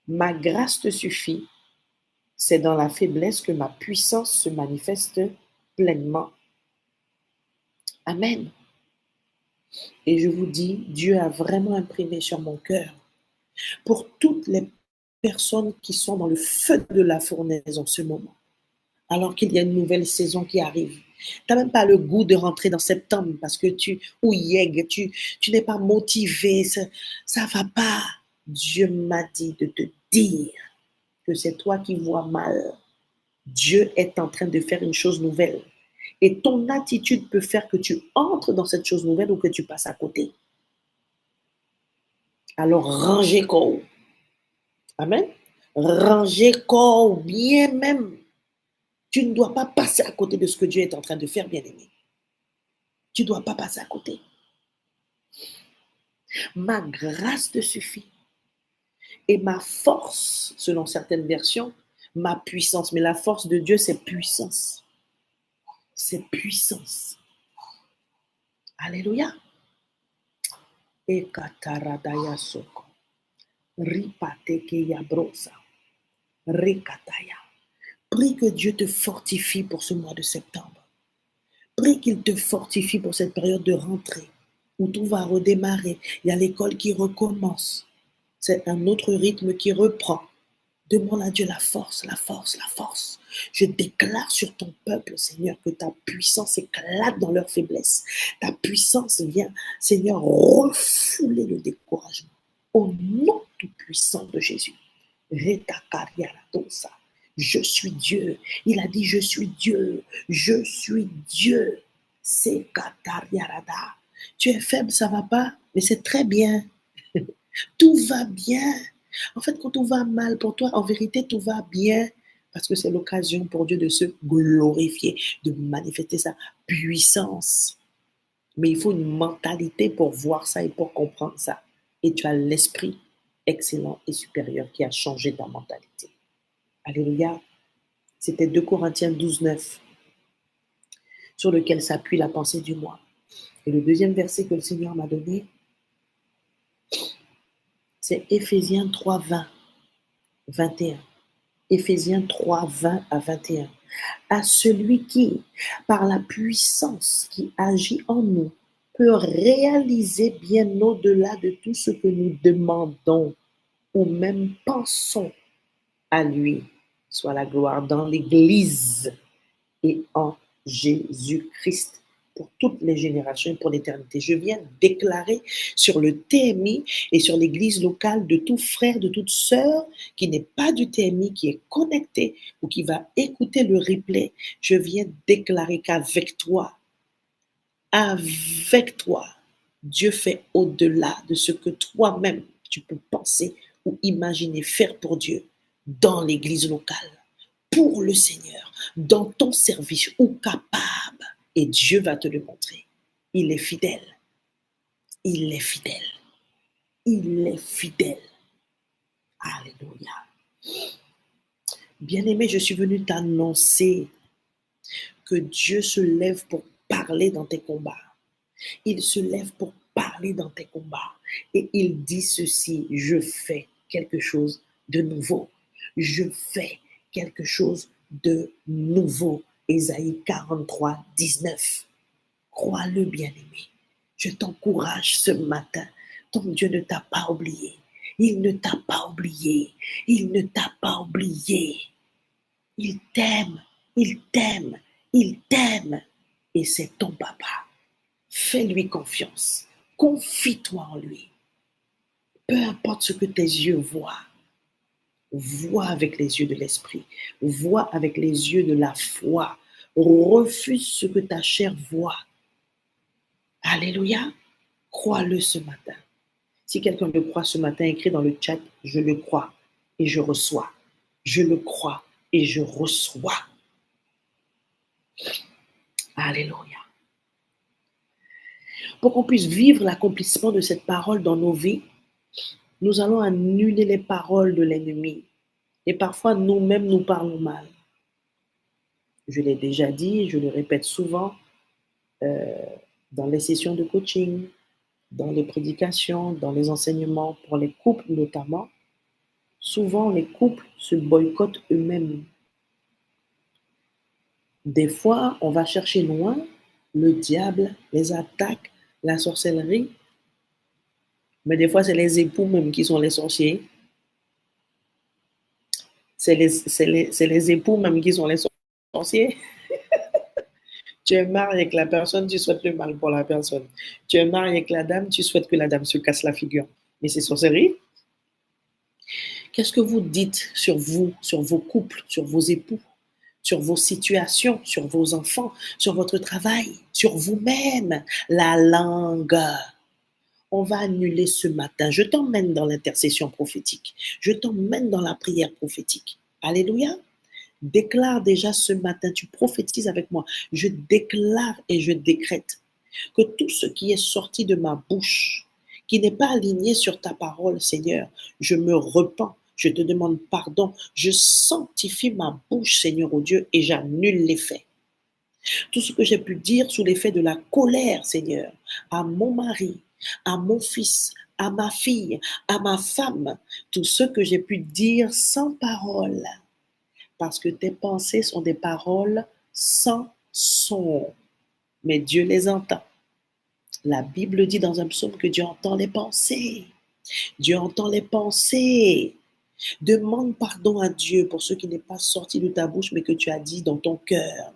Ma grâce te suffit. C'est dans la faiblesse que ma puissance se manifeste pleinement. Amen. Et je vous dis, Dieu a vraiment imprimé sur mon cœur pour toutes les personnes qui sont dans le feu de la fournaise en ce moment, alors qu'il y a une nouvelle saison qui arrive. Tu n'as même pas le goût de rentrer dans septembre parce que tu n'es pas motivé, ça ne va pas. Dieu m'a dit de te dire que c'est toi qui vois mal. Dieu est en train de faire une chose nouvelle. Et ton attitude peut faire que tu entres dans cette chose nouvelle ou que tu passes à côté. Alors, rangez corps. Amen. Rangez corps, bien même. Tu ne dois pas passer à côté de ce que Dieu est en train de faire, bien-aimé. Tu ne dois pas passer à côté. Ma grâce te suffit. Et ma force, selon certaines versions, ma puissance. Mais la force de Dieu, c'est puissance. C'est puissance. Alléluia. Et kataradaya soko. Ripateke yabrosa. Rekataya. Prie que Dieu te fortifie pour ce mois de septembre. Prie qu'il te fortifie pour cette période de rentrée où tout va redémarrer. Il y a l'école qui recommence. C'est un autre rythme qui reprend. Demande à Dieu la force, la force, la force. Je déclare sur ton peuple, Seigneur, que ta puissance éclate dans leur faiblesse. Ta puissance vient, Seigneur, refouler le découragement. Au nom tout puissant de Jésus. Je suis Dieu. Il a dit, je suis Dieu. Je suis Dieu. C'est Katariarada. Tu es faible, ça va pas, mais c'est très bien. Tout va bien. En fait, quand tout va mal pour toi, en vérité, tout va bien. Parce que c'est l'occasion pour Dieu de se glorifier, de manifester sa puissance. Mais il faut une mentalité pour voir ça et pour comprendre ça. Et tu as l'esprit excellent et supérieur qui a changé ta mentalité. Alléluia. C'était 2 Corinthiens 12, 9, sur lequel s'appuie la pensée du mois. Et le deuxième verset que le Seigneur m'a donné, c'est Éphésiens 3, 20, 21. Éphésiens 3, 20 à 21. À celui qui, par la puissance qui agit en nous, peut réaliser bien au-delà de tout ce que nous demandons ou même pensons, à lui soit la gloire dans l'Église et en Jésus-Christ pour toutes les générations et pour l'éternité. Je viens déclarer sur le TMI et sur l'église locale de tout frère, de toute sœur qui n'est pas du TMI, qui est connecté ou qui va écouter le replay. Je viens déclarer qu'avec toi, Avec toi, Dieu fait au-delà de ce que toi-même tu peux penser ou imaginer faire pour Dieu dans l'église locale, pour le Seigneur, dans ton service ou capable. Et Dieu va te le montrer. Il est fidèle. Il est fidèle. Il est fidèle. Alléluia. Bien-aimé, je suis venu t'annoncer que Dieu se lève pour parler dans tes combats. Il se lève pour parler dans tes combats. Et il dit ceci, je fais quelque chose de nouveau. Je fais quelque chose de nouveau. Ésaïe 43, 19. Crois-le, bien-aimé. Je t'encourage ce matin. Ton Dieu ne t'a pas oublié. Il ne t'a pas oublié. Il ne t'a pas oublié. Il t'aime. Il t'aime. Il t'aime. Et c'est ton papa. Fais-lui confiance. Confie-toi en lui. Peu importe ce que tes yeux voient, vois avec les yeux de l'esprit. Vois avec les yeux de la foi. Refuse ce que ta chair voit. Alléluia. Crois-le ce matin. Si quelqu'un le croit ce matin, écrit dans le chat, je le crois et je reçois. Je le crois et je reçois. Alléluia. Pour qu'on puisse vivre l'accomplissement de cette parole dans nos vies, nous allons annuler les paroles de l'ennemi. Et parfois, nous-mêmes, nous parlons mal. Je l'ai déjà dit, je le répète souvent, dans les sessions de coaching, dans les prédications, dans les enseignements, pour les couples notamment. Souvent, les couples se boycottent eux-mêmes. Des fois, on va chercher loin, le diable, les attaques, la sorcellerie, mais des fois, c'est les époux même qui sont les sorciers. C'est les époux même qui sont les sorciers. Tu es marié avec la personne, tu souhaites le mal pour la personne. Tu es marié avec la dame, tu souhaites que la dame se casse la figure. Mais c'est sorcellerie. Qu'est-ce que vous dites sur vous, sur vos couples, sur vos époux, sur vos situations, sur vos enfants, sur votre travail, sur vous-même? La langue. On va annuler ce matin. Je t'emmène dans l'intercession prophétique. Je t'emmène dans la prière prophétique. Alléluia. Déclare déjà ce matin, tu prophétises avec moi. Je déclare et je décrète que tout ce qui est sorti de ma bouche, qui n'est pas aligné sur ta parole, Seigneur, je me repens, je te demande pardon, je sanctifie ma bouche, Seigneur, oh Dieu, et j'annule les faits. Tout ce que j'ai pu dire sous l'effet de la colère, Seigneur, à mon mari, à mon fils, à ma fille, à ma femme, tout ce que j'ai pu dire sans parole, parce que tes pensées sont des paroles sans son, mais Dieu les entend. La Bible dit dans un psaume que Dieu entend les pensées. Dieu entend les pensées. Demande pardon à Dieu pour ce qui n'est pas sorti de ta bouche, mais que tu as dit dans ton cœur.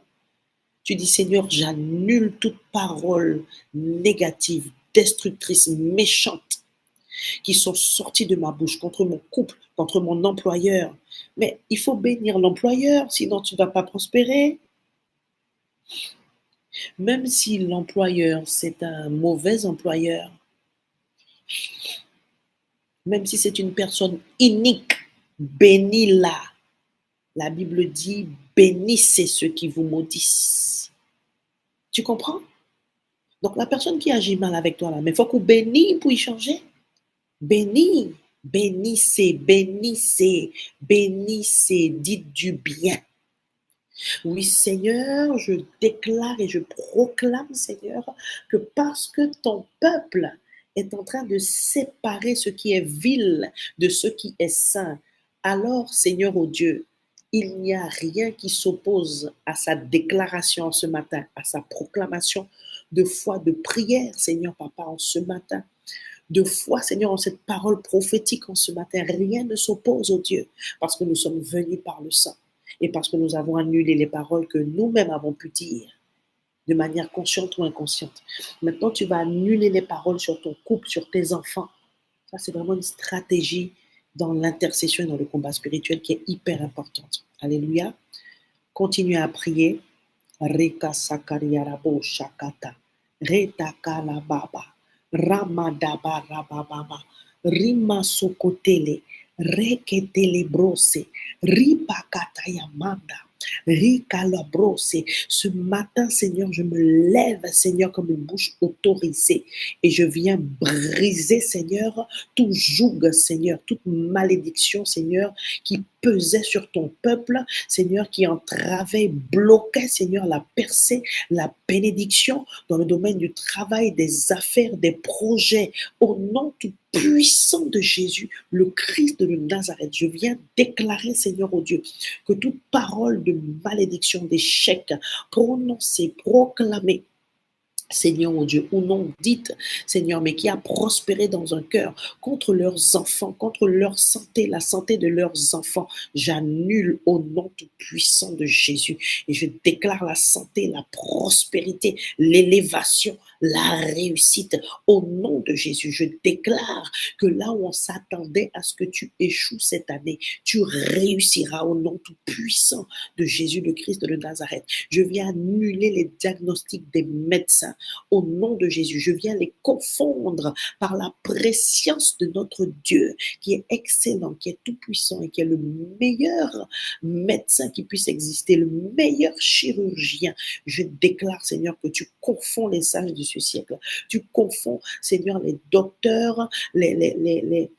Tu dis, Seigneur, j'annule toute parole négative, destructrice, méchante, qui sont sorties de ma bouche contre mon couple, contre mon employeur. Mais il faut bénir l'employeur, sinon tu ne vas pas prospérer. Même si l'employeur, c'est un mauvais employeur, même si c'est une personne inique, bénis-la. La Bible dit, bénissez ceux qui vous maudissent. Tu comprends? Donc la personne qui agit mal avec toi là, mais il faut qu'on bénisse pour y changer. Bénis, bénissez, bénissez, bénissez, dites du bien. Oui, Seigneur, je déclare et je proclame, Seigneur, que parce que ton peuple est en train de séparer ce qui est vil de ce qui est saint, alors, Seigneur, oh Dieu, il n'y a rien qui s'oppose à sa déclaration ce matin, à sa proclamation de foi, de prière, Seigneur Papa, en ce matin. De foi, Seigneur, en cette parole prophétique en ce matin. Rien ne s'oppose au Dieu parce que nous sommes venus par le sang et parce que nous avons annulé les paroles que nous-mêmes avons pu dire de manière consciente ou inconsciente. Maintenant, tu vas annuler les paroles sur ton couple, sur tes enfants. Ça, c'est vraiment une stratégie dans l'intercession et dans le combat spirituel qui est hyper importante. Alléluia. Continuez à prier. Reka sakariarabo shakata. Retakala baba. Ramadaba rabababa. Rima sokotele. Reketele brose. Ripakataya manda. Ricalabrose. Ce matin, Seigneur, je me lève, Seigneur, comme une bouche autorisée et je viens briser, Seigneur, tout joug, Seigneur, toute malédiction, Seigneur, qui pesait sur ton peuple, Seigneur, qui entravait, bloquait, Seigneur, la percée, la bénédiction dans le domaine du travail, des affaires, des projets. Au nom tout puissant de Jésus, le Christ de Nazareth, je viens déclarer, Seigneur, au Dieu, que toute parole de malédiction, d'échec, prononcée, proclamée, Seigneur mon Dieu, ou non dite, Seigneur, mais qui a prospéré dans un cœur contre leurs enfants, contre leur santé, la santé de leurs enfants, j'annule au nom tout puissant de Jésus et je déclare la santé, la prospérité, l'élévation, la réussite au nom de Jésus. Je déclare que là où on s'attendait à ce que tu échoues cette année, tu réussiras au nom tout puissant de Jésus, le Christ de Nazareth. Je viens annuler les diagnostics des médecins au nom de Jésus. Je viens les confondre par la préscience de notre Dieu qui est excellent, qui est tout puissant et qui est le meilleur médecin qui puisse exister, le meilleur chirurgien. Je déclare, Seigneur, que tu confonds les sages de ce siècle. Tu confonds, Seigneur, les docteurs, les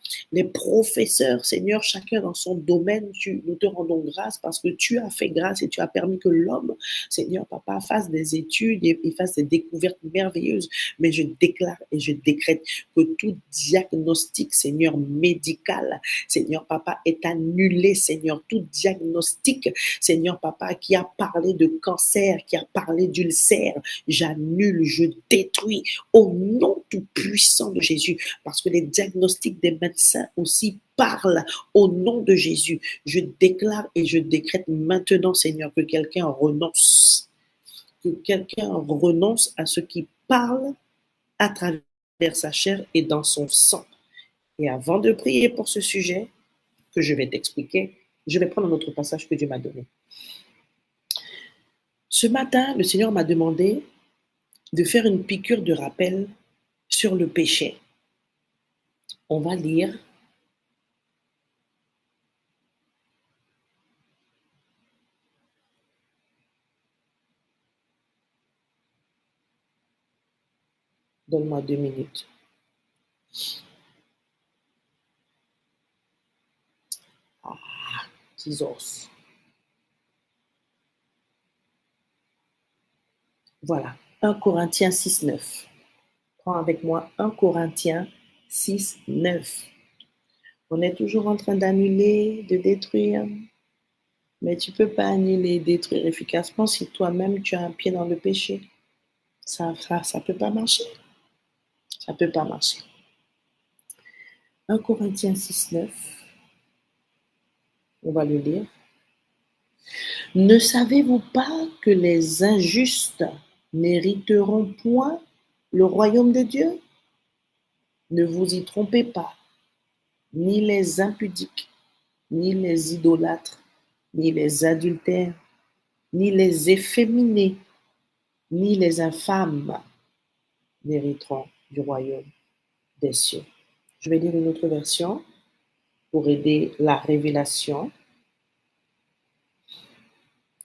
professeurs, Seigneur, chacun dans son domaine. Nous te rendons grâce parce que tu as fait grâce et tu as permis que l'homme, Seigneur, Papa, fasse des études et fasse des découvertes merveilleuses. Mais je déclare et je décrète que tout diagnostic, Seigneur, médical, Seigneur, Papa, est annulé, Seigneur. Tout diagnostic, Seigneur, Papa, qui a parlé de cancer, qui a parlé d'ulcère, j'annule, je détruis au nom tout puissant de Jésus, parce que les diagnostics des médecins aussi parlent au nom de Jésus. Je déclare et je décrète maintenant, Seigneur, que quelqu'un renonce, à ce qui parle à travers sa chair et dans son sang. Et avant de prier pour ce sujet que je vais t'expliquer, je vais prendre un autre passage que Dieu m'a donné. Ce matin, le Seigneur m'a demandé de faire une piqûre de rappel sur le péché. On va lire Donne-moi 2 minutes. Jesus. Voilà, 1 Corinthiens 6, 9. Prends avec moi 1 Corinthiens 6, 9. On est toujours en train d'annuler, de détruire, mais tu ne peux pas annuler et détruire efficacement si toi-même tu as un pied dans le péché. Ça ne peut pas marcher. Ça ne peut pas marcher. 1 Corinthiens 6, 9. On va le lire. Ne savez-vous pas que les injustes n'hériteront point le royaume de Dieu? Ne vous y trompez pas, ni les impudiques, ni les idolâtres, ni les adultères, ni les efféminés, ni les infâmes n'hériteront du royaume des cieux. Je vais lire une autre version pour aider la révélation.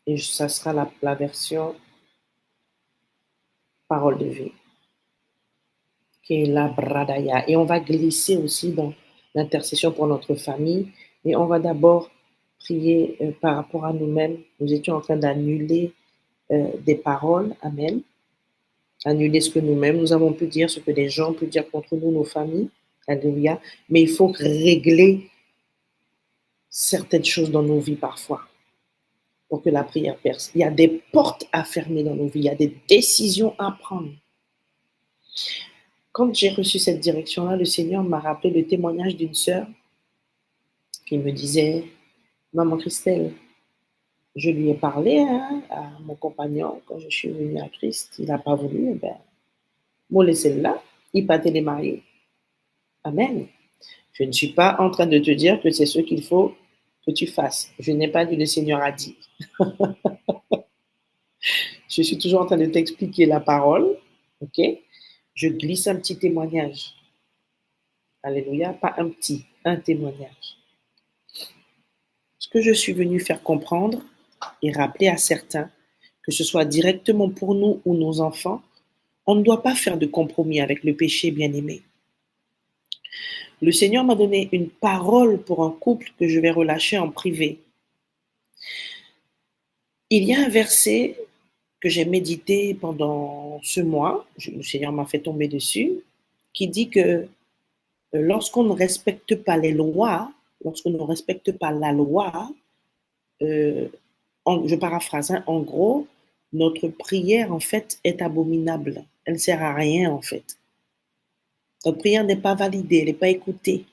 Et ça sera la version parole de vie, qui est la Bradaya. Et on va glisser aussi dans l'intercession pour notre famille. Et on va d'abord prier par rapport à nous-mêmes. Nous étions en train d'annuler des paroles. Amen. Annuler ce que nous-mêmes, nous avons pu dire, ce que les gens peuvent dire contre nous, nos familles. Alléluia. Mais il faut régler certaines choses dans nos vies parfois pour que la prière perce. Il y a des portes à fermer dans nos vies. Il y a des décisions à prendre. Quand j'ai reçu cette direction-là, le Seigneur m'a rappelé le témoignage d'une sœur qui me disait, Maman Christelle, je lui ai parlé à mon compagnon quand je suis venue à Christ. Il n'a pas voulu. Moi, laissez là, il pas les marier. Amen. Je ne suis pas en train de te dire que c'est ce qu'il faut que tu fasses. Je n'ai pas dit le Seigneur a dit. Je suis toujours en train de t'expliquer la parole Ok? Je glisse un petit témoignage. Alléluia, pas un témoignage. Ce que je suis venu faire comprendre et rappeler à certains, que ce soit directement pour nous ou nos enfants, on ne doit pas faire de compromis avec le péché, bien-aimé. Le Seigneur m'a donné une parole pour un couple que je vais relâcher en privé. Il y a un verset que j'ai médité pendant ce mois, le Seigneur m'a fait tomber dessus, qui dit que lorsqu'on ne respecte pas les lois, lorsqu'on ne respecte pas la loi, je paraphrase, hein, en gros, notre prière, en fait, est abominable. Elle ne sert à rien, en fait. Notre prière n'est pas validée, elle n'est pas écoutée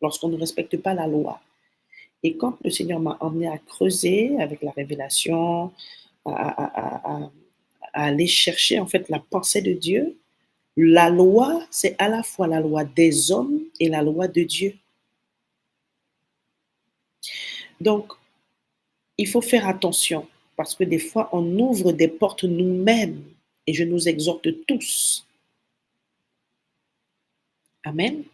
lorsqu'on ne respecte pas la loi. Et quand le Seigneur m'a emmené à creuser avec la révélation, à aller chercher, en fait, la pensée de Dieu, la loi, c'est à la fois la loi des hommes et la loi de Dieu. Donc, il faut faire attention parce que des fois, on ouvre des portes nous-mêmes et je nous exhorte tous. Amen.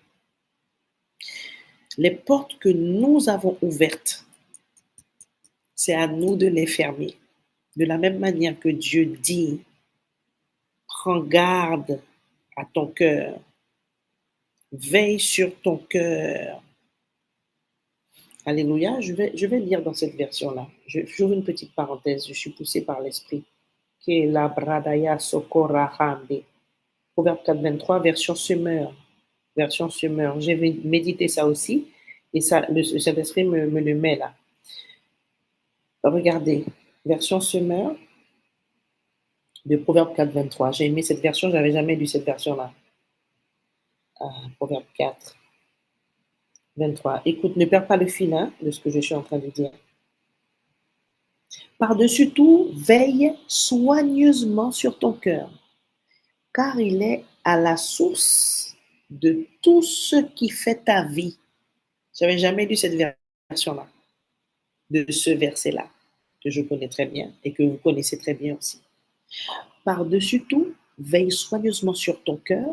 Les portes que nous avons ouvertes, c'est à nous de les fermer. De la même manière que Dieu dit, prends garde à ton cœur, veille sur ton cœur. Alléluia, je vais lire dans cette version-là. J'ouvre une petite parenthèse, je suis poussé par l'Esprit. La bradaya socorahande. Proverbe 4, 23, version Semeur. Version Semeur. J'ai médité ça aussi et ça, le Saint-Esprit me le met là. Regardez, version Semeur de Proverbe 4, 23. J'ai aimé cette version, je n'avais jamais lu cette version-là. Proverbe 4, 23. Écoute, ne perds pas le fil de ce que je suis en train de dire. Par-dessus tout, veille soigneusement sur ton cœur, car il est à la source de tout ce qui fait ta vie. Je n'avais jamais lu cette version-là, de ce verset-là, que je connais très bien et que vous connaissez très bien aussi. Par-dessus tout, veille soigneusement sur ton cœur,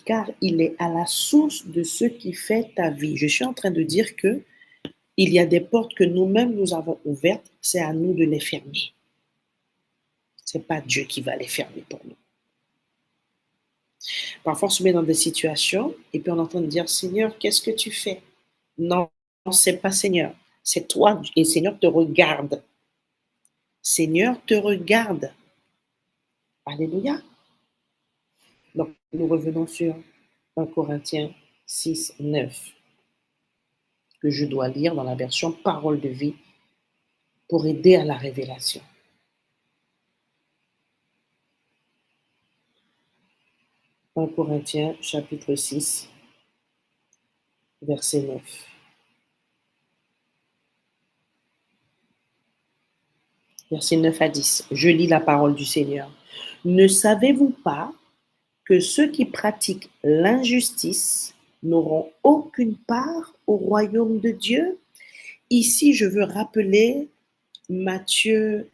car il est à la source de ce qui fait ta vie. Je suis en train de dire que il y a des portes que nous-mêmes nous avons ouvertes, c'est à nous de les fermer. Ce n'est pas Dieu qui va les fermer pour nous. Parfois, on se met dans des situations et puis on est en train de dire, Seigneur, qu'est-ce que tu fais? Non, c'est pas Seigneur, c'est toi et Seigneur te regarde. Seigneur te regarde. Alléluia. Donc, nous revenons sur 1 Corinthiens 6, 9, que je dois lire dans la version Parole de vie pour aider à la révélation. 1 Corinthiens chapitre 6, verset 9. Verset 9 à 10. Je lis la parole du Seigneur. Ne savez-vous pas que ceux qui pratiquent l'injustice n'auront aucune part au royaume de Dieu? Ici, je veux rappeler Matthieu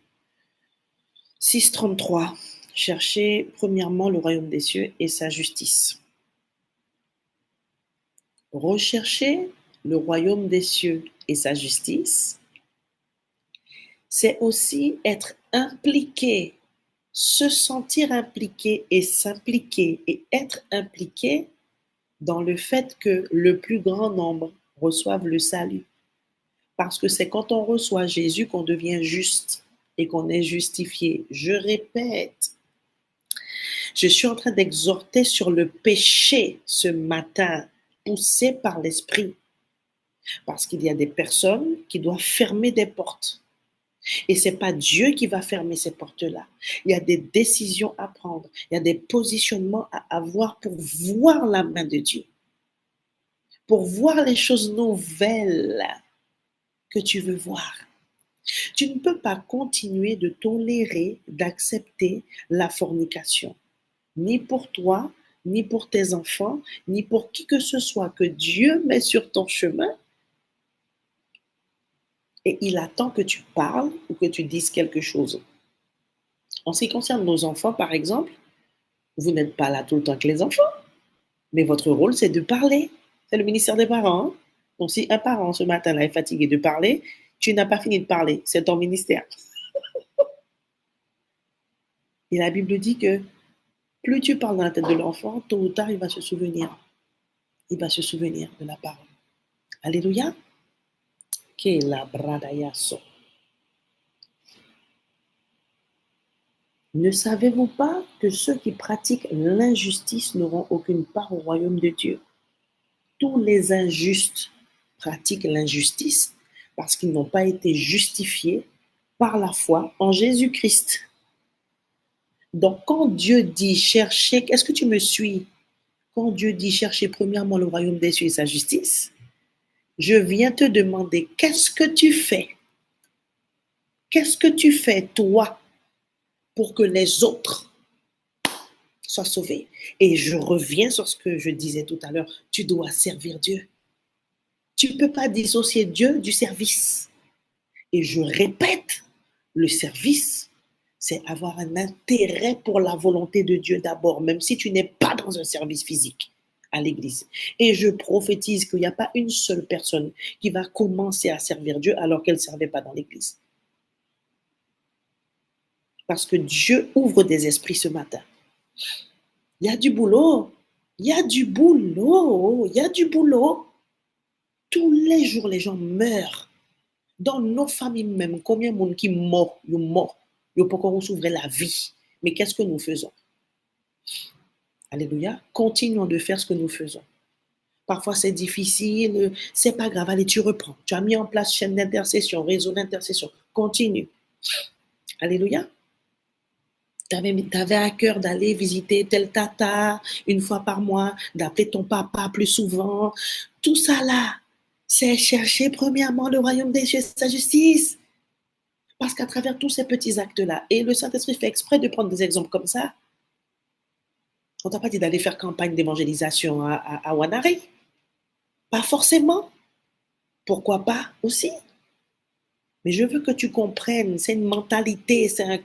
6, 33. Cherchez premièrement le royaume des cieux et sa justice. Rechercher le royaume des cieux et sa justice, c'est aussi être impliqué, se sentir impliqué et s'impliquer et être impliqué dans le fait que le plus grand nombre reçoive le salut. Parce que c'est quand on reçoit Jésus qu'on devient juste et qu'on est justifié. Je répète, je suis en train d'exhorter sur le péché ce matin, poussé par l'Esprit. Parce qu'il y a des personnes qui doivent fermer des portes. Et ce n'est pas Dieu qui va fermer ces portes-là. Il y a des décisions à prendre. Il y a des positionnements à avoir pour voir la main de Dieu. Pour voir les choses nouvelles que tu veux voir. Tu ne peux pas continuer de tolérer, d'accepter la fornication. Ni pour toi, ni pour tes enfants, ni pour qui que ce soit que Dieu met sur ton chemin. Et il attend que tu parles ou que tu dises quelque chose. En ce qui concerne nos enfants, par exemple, Vous n'êtes pas là tout le temps avec les enfants, mais votre rôle, c'est de parler. C'est le ministère des parents, hein. Donc, si un parent ce matin-là est fatigué de parler, tu n'as pas fini de parler. C'est ton ministère. Et la Bible dit que plus tu parles dans la tête de l'enfant, tôt ou tard, il va se souvenir. Il va se souvenir de la parole. Alléluia. Que la bradayaso. Ne savez-vous pas que ceux qui pratiquent l'injustice n'auront aucune part au royaume de Dieu? Tous les injustes pratiquent l'injustice parce qu'ils n'ont pas été justifiés par la foi en Jésus-Christ. Donc, quand Dieu dit chercher, est-ce que tu me suis? Quand Dieu dit chercher premièrement le royaume des cieux et sa justice, je viens te demander, qu'est-ce que tu fais? Qu'est-ce que tu fais, toi, pour que les autres soient sauvés? Et je reviens sur ce que je disais tout à l'heure, tu dois servir Dieu. Tu ne peux pas dissocier Dieu du service. Et je répète, le service, c'est avoir un intérêt pour la volonté de Dieu d'abord, même si tu n'es pas dans un service physique à l'église. Et je prophétise qu'il n'y a pas une seule personne qui va commencer à servir Dieu alors qu'elle ne servait pas dans l'église. Parce que Dieu ouvre des esprits ce matin. Il y a du boulot. Il y a du boulot. Il y a du boulot. Tous les jours, les gens meurent. Dans nos familles même, combien de monde qui mort, ils mort, ils peuvent encore s'ouvrir la vie. Mais qu'est-ce que nous faisons? Alléluia. Continuons de faire ce que nous faisons. Parfois, c'est difficile, c'est pas grave. Allez, tu reprends. Tu as mis en place chaîne d'intercession, réseau d'intercession. Continue. Alléluia. Tu avais à cœur d'aller visiter tel tata une fois par mois, d'appeler ton papa plus souvent. Tout ça là, c'est chercher premièrement le royaume des cieux et sa justice. Parce qu'à travers tous ces petits actes-là, et le Saint-Esprit fait exprès de prendre des exemples comme ça, on t'a pas dit d'aller faire campagne d'évangélisation à Wanari. Pas forcément. Pourquoi pas aussi? Mais je veux que tu comprennes, c'est une mentalité, c'est un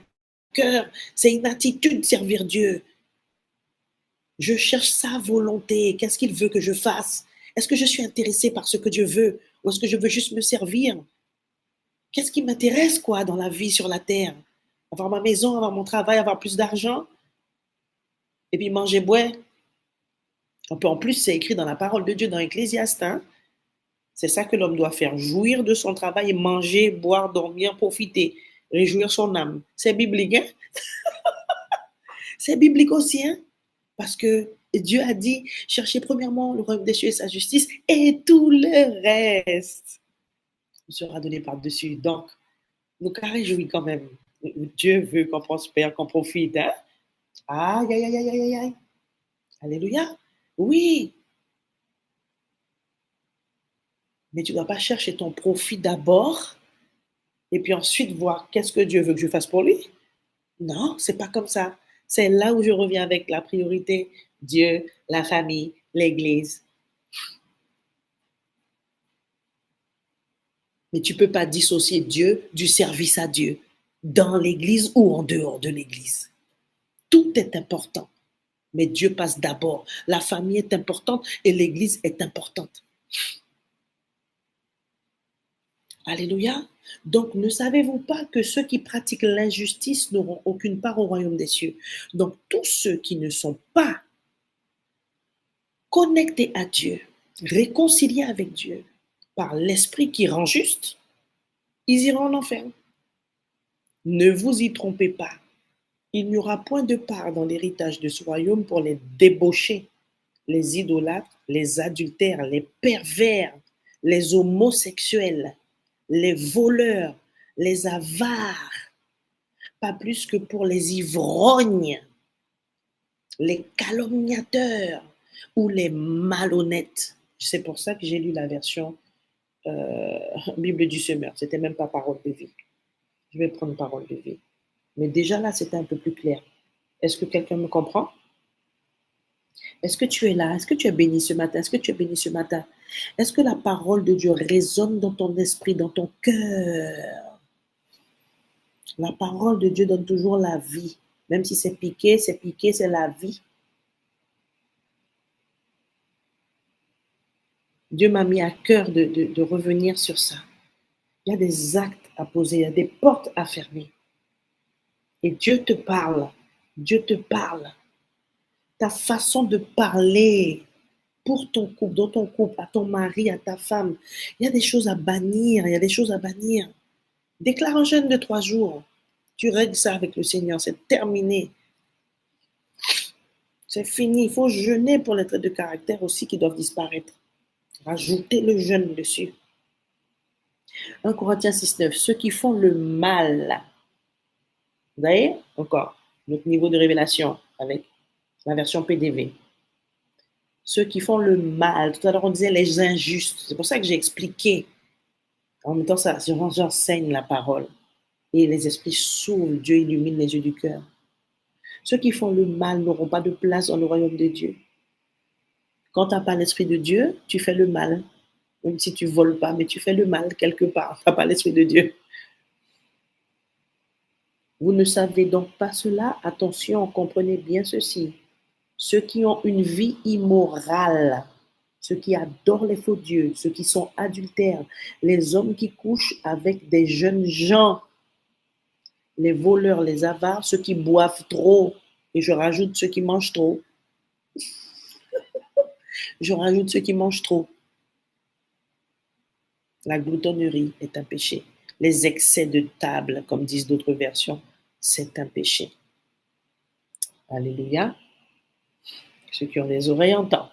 cœur, c'est une attitude de servir Dieu. Je cherche sa volonté. Qu'est-ce qu'il veut que je fasse? Est-ce que je suis intéressée par ce que Dieu veut? Ou est-ce que je veux juste me servir? Qu'est-ce qui m'intéresse, quoi, dans la vie sur la terre? Avoir ma maison, avoir mon travail, avoir plus d'argent? Et puis manger, boire? En plus, c'est écrit dans la parole de Dieu, dans Ecclésiaste, hein? C'est ça que l'homme doit faire, jouir de son travail et manger, boire, dormir, profiter, réjouir son âme. C'est biblique, hein? C'est biblique aussi, hein? Parce que Dieu a dit, cherchez premièrement le royaume des cieux et sa justice, et tout le reste nous sera donné par-dessus. Donc, nous réjouis quand même. Dieu veut qu'on prospère, qu'on profite, hein? Aïe, aïe, aïe, aïe, aïe, aïe. Alléluia. Oui. Mais tu ne dois pas chercher ton profit d'abord et puis ensuite voir qu'est-ce que Dieu veut que je fasse pour lui. Non, c'est pas comme ça. C'est là où je reviens avec la priorité, Dieu, la famille, l'église. Mais tu ne peux pas dissocier Dieu du service à Dieu dans l'église ou en dehors de l'église. Tout est important, mais Dieu passe d'abord. La famille est importante et l'église est importante. Alléluia. Donc, ne savez-vous pas que ceux qui pratiquent l'injustice n'auront aucune part au royaume des cieux? Donc, tous ceux qui ne sont pas connectés à Dieu, réconciliés avec Dieu par l'Esprit qui rend juste, ils iront en enfer. Ne vous y trompez pas. Il n'y aura point de part dans l'héritage de ce royaume pour les débauchés, les idolâtres, les adultères, les pervers, les homosexuels, les voleurs, les avares, pas plus que pour les ivrognes, les calomniateurs ou les malhonnêtes. C'est pour ça que j'ai lu la version Bible du Semeur. C'était même pas parole de vie. Je vais prendre parole de vie. Mais déjà là, c'était un peu plus clair. Est-ce que quelqu'un me comprend? Est-ce que tu es là? Est-ce que tu es béni ce matin? Est-ce que tu es béni ce matin? Est-ce que la parole de Dieu résonne dans ton esprit, dans ton cœur? La parole de Dieu donne toujours la vie, Même si c'est piqué, c'est la vie. Dieu m'a mis à cœur de revenir sur ça. Il y a des actes à poser, il y a des portes à fermer. Et Dieu te parle. Dieu te parle. Ta façon de parler pour ton couple, dans ton couple, à ton mari, à ta femme, il y a des choses à bannir, il y a des choses à bannir. Déclare un jeûne de 3 jours. Tu règles ça avec le Seigneur, c'est terminé. C'est fini. Il faut jeûner pour les traits de caractère aussi qui doivent disparaître. Rajoutez le jeûne dessus. 1 Corinthiens 6,9. Ceux qui font le mal. Vous voyez? Encore, notre niveau de révélation avec la version PDV. Ceux qui font le mal. Tout à l'heure, on disait les injustes. C'est pour ça que j'ai expliqué. En même temps, ça, j'enseigne la parole. Et les esprits s'ouvrent. Dieu illumine les yeux du cœur. Ceux qui font le mal n'auront pas de place dans le royaume de Dieu. Quand tu n'as pas l'esprit de Dieu, tu fais le mal. Même si tu ne voles pas, mais tu fais le mal quelque part. Tu n'as pas l'esprit de Dieu. Vous ne savez donc pas cela? Attention, comprenez bien ceci. Ceux qui ont une vie immorale, ceux qui adorent les faux dieux, ceux qui sont adultères, les hommes qui couchent avec des jeunes gens, les voleurs, les avares, ceux qui boivent trop, et je rajoute ceux qui mangent trop. Je rajoute ceux qui mangent trop. La gloutonnerie est un péché. Les excès de table, comme disent d'autres versions, c'est un péché. Alléluia. Ceux qui ont des oreilles entendent.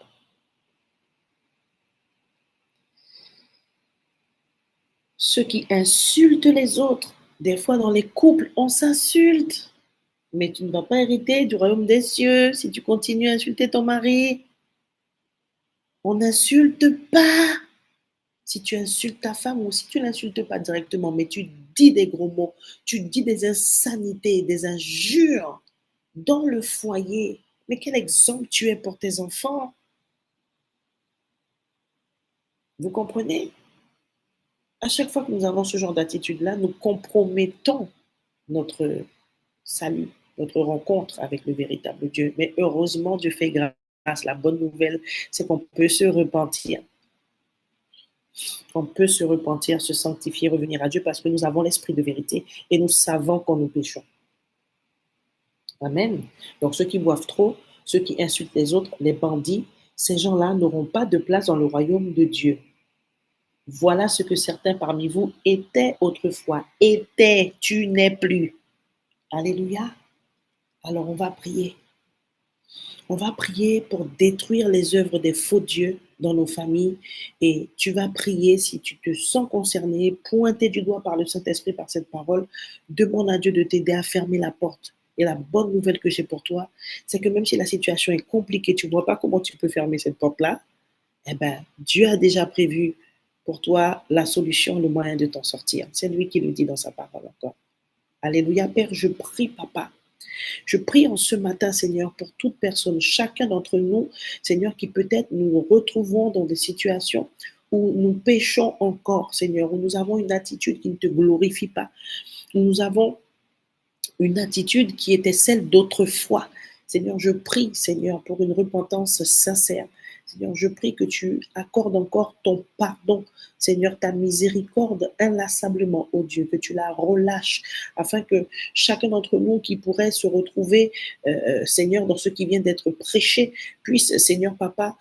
Ceux qui insultent les autres. Des fois, dans les couples, on s'insulte. Mais tu ne vas pas hériter du royaume des cieux si tu continues à insulter ton mari. On n'insulte pas. Si tu insultes ta femme ou si tu ne l'insultes pas directement, mais tu dis des gros mots, tu dis des insanités, des injures dans le foyer. Mais quel exemple tu es pour tes enfants? Vous comprenez? À chaque fois que nous avons ce genre d'attitude-là, nous compromettons notre salut, notre rencontre avec le véritable Dieu. Mais heureusement, Dieu fait grâce. La bonne nouvelle, c'est qu'on peut se repentir. On peut se repentir, se sanctifier, revenir à Dieu parce que nous avons l'esprit de vérité et nous savons quand nous péchons. Amen. Donc ceux qui boivent trop, ceux qui insultent les autres, les bandits, ces gens-là n'auront pas de place dans le royaume de Dieu. Voilà ce que certains parmi vous étaient autrefois. Étaient, tu n'es plus. Alléluia. Alors on va prier. On va prier pour détruire les œuvres des faux dieux dans nos familles. Et tu vas prier si tu te sens concerné, pointé du doigt par le Saint-Esprit, par cette parole. Demande à Dieu de t'aider à fermer la porte. Et la bonne nouvelle que j'ai pour toi, c'est que même si la situation est compliquée, tu ne vois pas comment tu peux fermer cette porte-là, eh bien, Dieu a déjà prévu pour toi la solution, le moyen de t'en sortir. C'est lui qui le dit dans sa parole encore. Alléluia, Père, je prie, Papa. Je prie en ce matin, Seigneur, pour toute personne, chacun d'entre nous, Seigneur, qui peut-être nous retrouvons dans des situations où nous péchons encore, Seigneur, où nous avons une attitude qui ne te glorifie pas, où nous avons une attitude qui était celle d'autrefois. Seigneur, je prie, Seigneur, pour une repentance sincère. Seigneur, je prie que tu accordes encore ton pardon, Seigneur, ta miséricorde inlassablement, oh Dieu, que tu la relâches, afin que chacun d'entre nous qui pourrait se retrouver, Seigneur, dans ce qui vient d'être prêché, puisse, Seigneur Papa,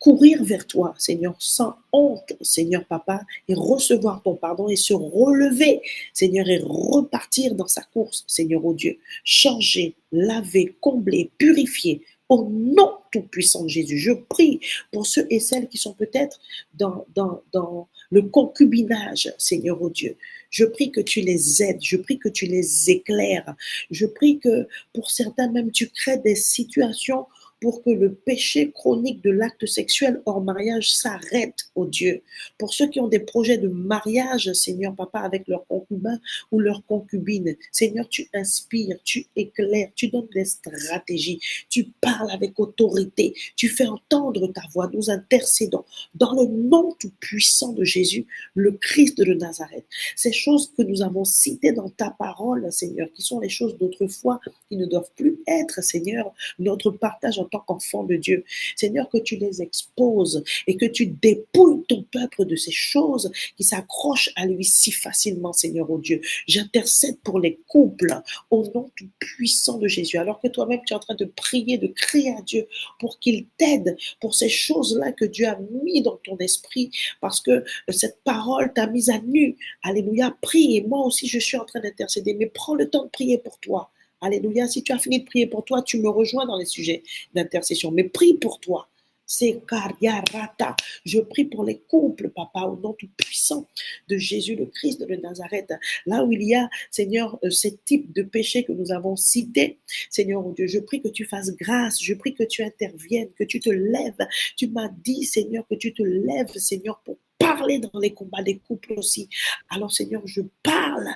courir vers toi, Seigneur, sans honte, Seigneur Papa, et recevoir ton pardon et se relever, Seigneur, et repartir dans sa course, Seigneur, oh Dieu, changer, laver, combler, purifier, au nom tout-puissant de Jésus. Je prie pour ceux et celles qui sont peut-être dans le concubinage, Seigneur, oh Dieu. Je prie que tu les aides, je prie que tu les éclaires, je prie que pour certains même tu crées des situations pour que le péché chronique de l'acte sexuel hors mariage s'arrête, oh Dieu. Pour ceux qui ont des projets de mariage, Seigneur Papa, avec leur concubin ou leur concubine, Seigneur, tu inspires, tu éclaires, tu donnes des stratégies, tu parles avec autorité, tu fais entendre ta voix, nous intercédons dans le nom tout puissant de Jésus, le Christ de Nazareth. Ces choses que nous avons citées dans ta parole, Seigneur, qui sont les choses d'autrefois, qui ne doivent plus être, Seigneur, notre partage en tant qu'enfant de Dieu. Seigneur, que tu les exposes et que tu dépouilles ton peuple de ces choses qui s'accrochent à lui si facilement, Seigneur, oh Dieu. J'intercède pour les couples au nom tout puissant de Jésus, alors que toi-même tu es en train de prier, de crier à Dieu pour qu'il t'aide pour ces choses-là que Dieu a mis dans ton esprit, parce que cette parole t'a mise à nu. Alléluia, prie, et moi aussi je suis en train d'intercéder, mais prends le temps de prier pour toi. Alléluia, si tu as fini de prier pour toi, tu me rejoins dans les sujets d'intercession, mais prie pour toi. C'est Kariarata. Je prie pour les couples, papa, au nom tout puissant de Jésus le Christ de Nazareth. Là où il y a, Seigneur, ces types de péchés que nous avons cités, Seigneur, oh Dieu, je prie que tu fasses grâce, je prie que tu interviennes, que tu te lèves. Tu m'as dit, Seigneur, que tu te lèves, Seigneur, pour parler dans les combats des couples aussi. Alors, Seigneur, je parle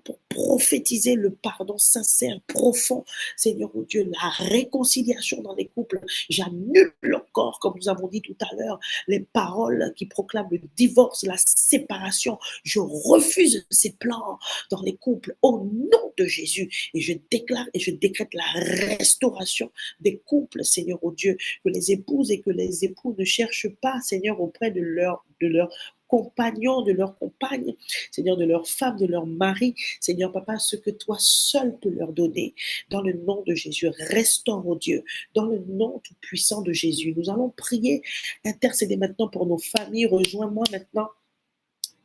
pour prophétiser le pardon sincère, profond, Seigneur, oh Dieu, la réconciliation dans les couples. J'annule encore, comme nous avons dit tout à l'heure, les paroles qui proclament le divorce, la séparation. Je refuse ces plans dans les couples au nom de Jésus. Et je déclare et je décrète la restauration des couples, Seigneur, oh Dieu, que les épouses et que les époux ne cherchent pas, Seigneur, auprès de leur compagnons, de leurs compagnes, Seigneur, de leurs femmes, de leurs maris, Seigneur Papa, ce que toi seul peux leur donner. Dans le nom de Jésus, restaure, oh Dieu, dans le nom tout puissant de Jésus. Nous allons prier, intercéder maintenant pour nos familles. Rejoins-moi maintenant.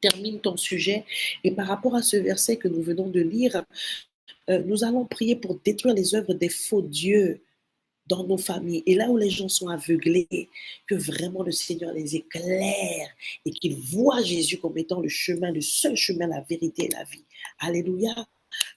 Termine ton sujet. Et par rapport à ce verset que nous venons de lire, nous allons prier pour détruire les œuvres des faux dieux dans nos familles. Et là où les gens sont aveuglés, que vraiment le Seigneur les éclaire et qu'ils voient Jésus comme étant le chemin, le seul chemin, la vérité et la vie. Alléluia.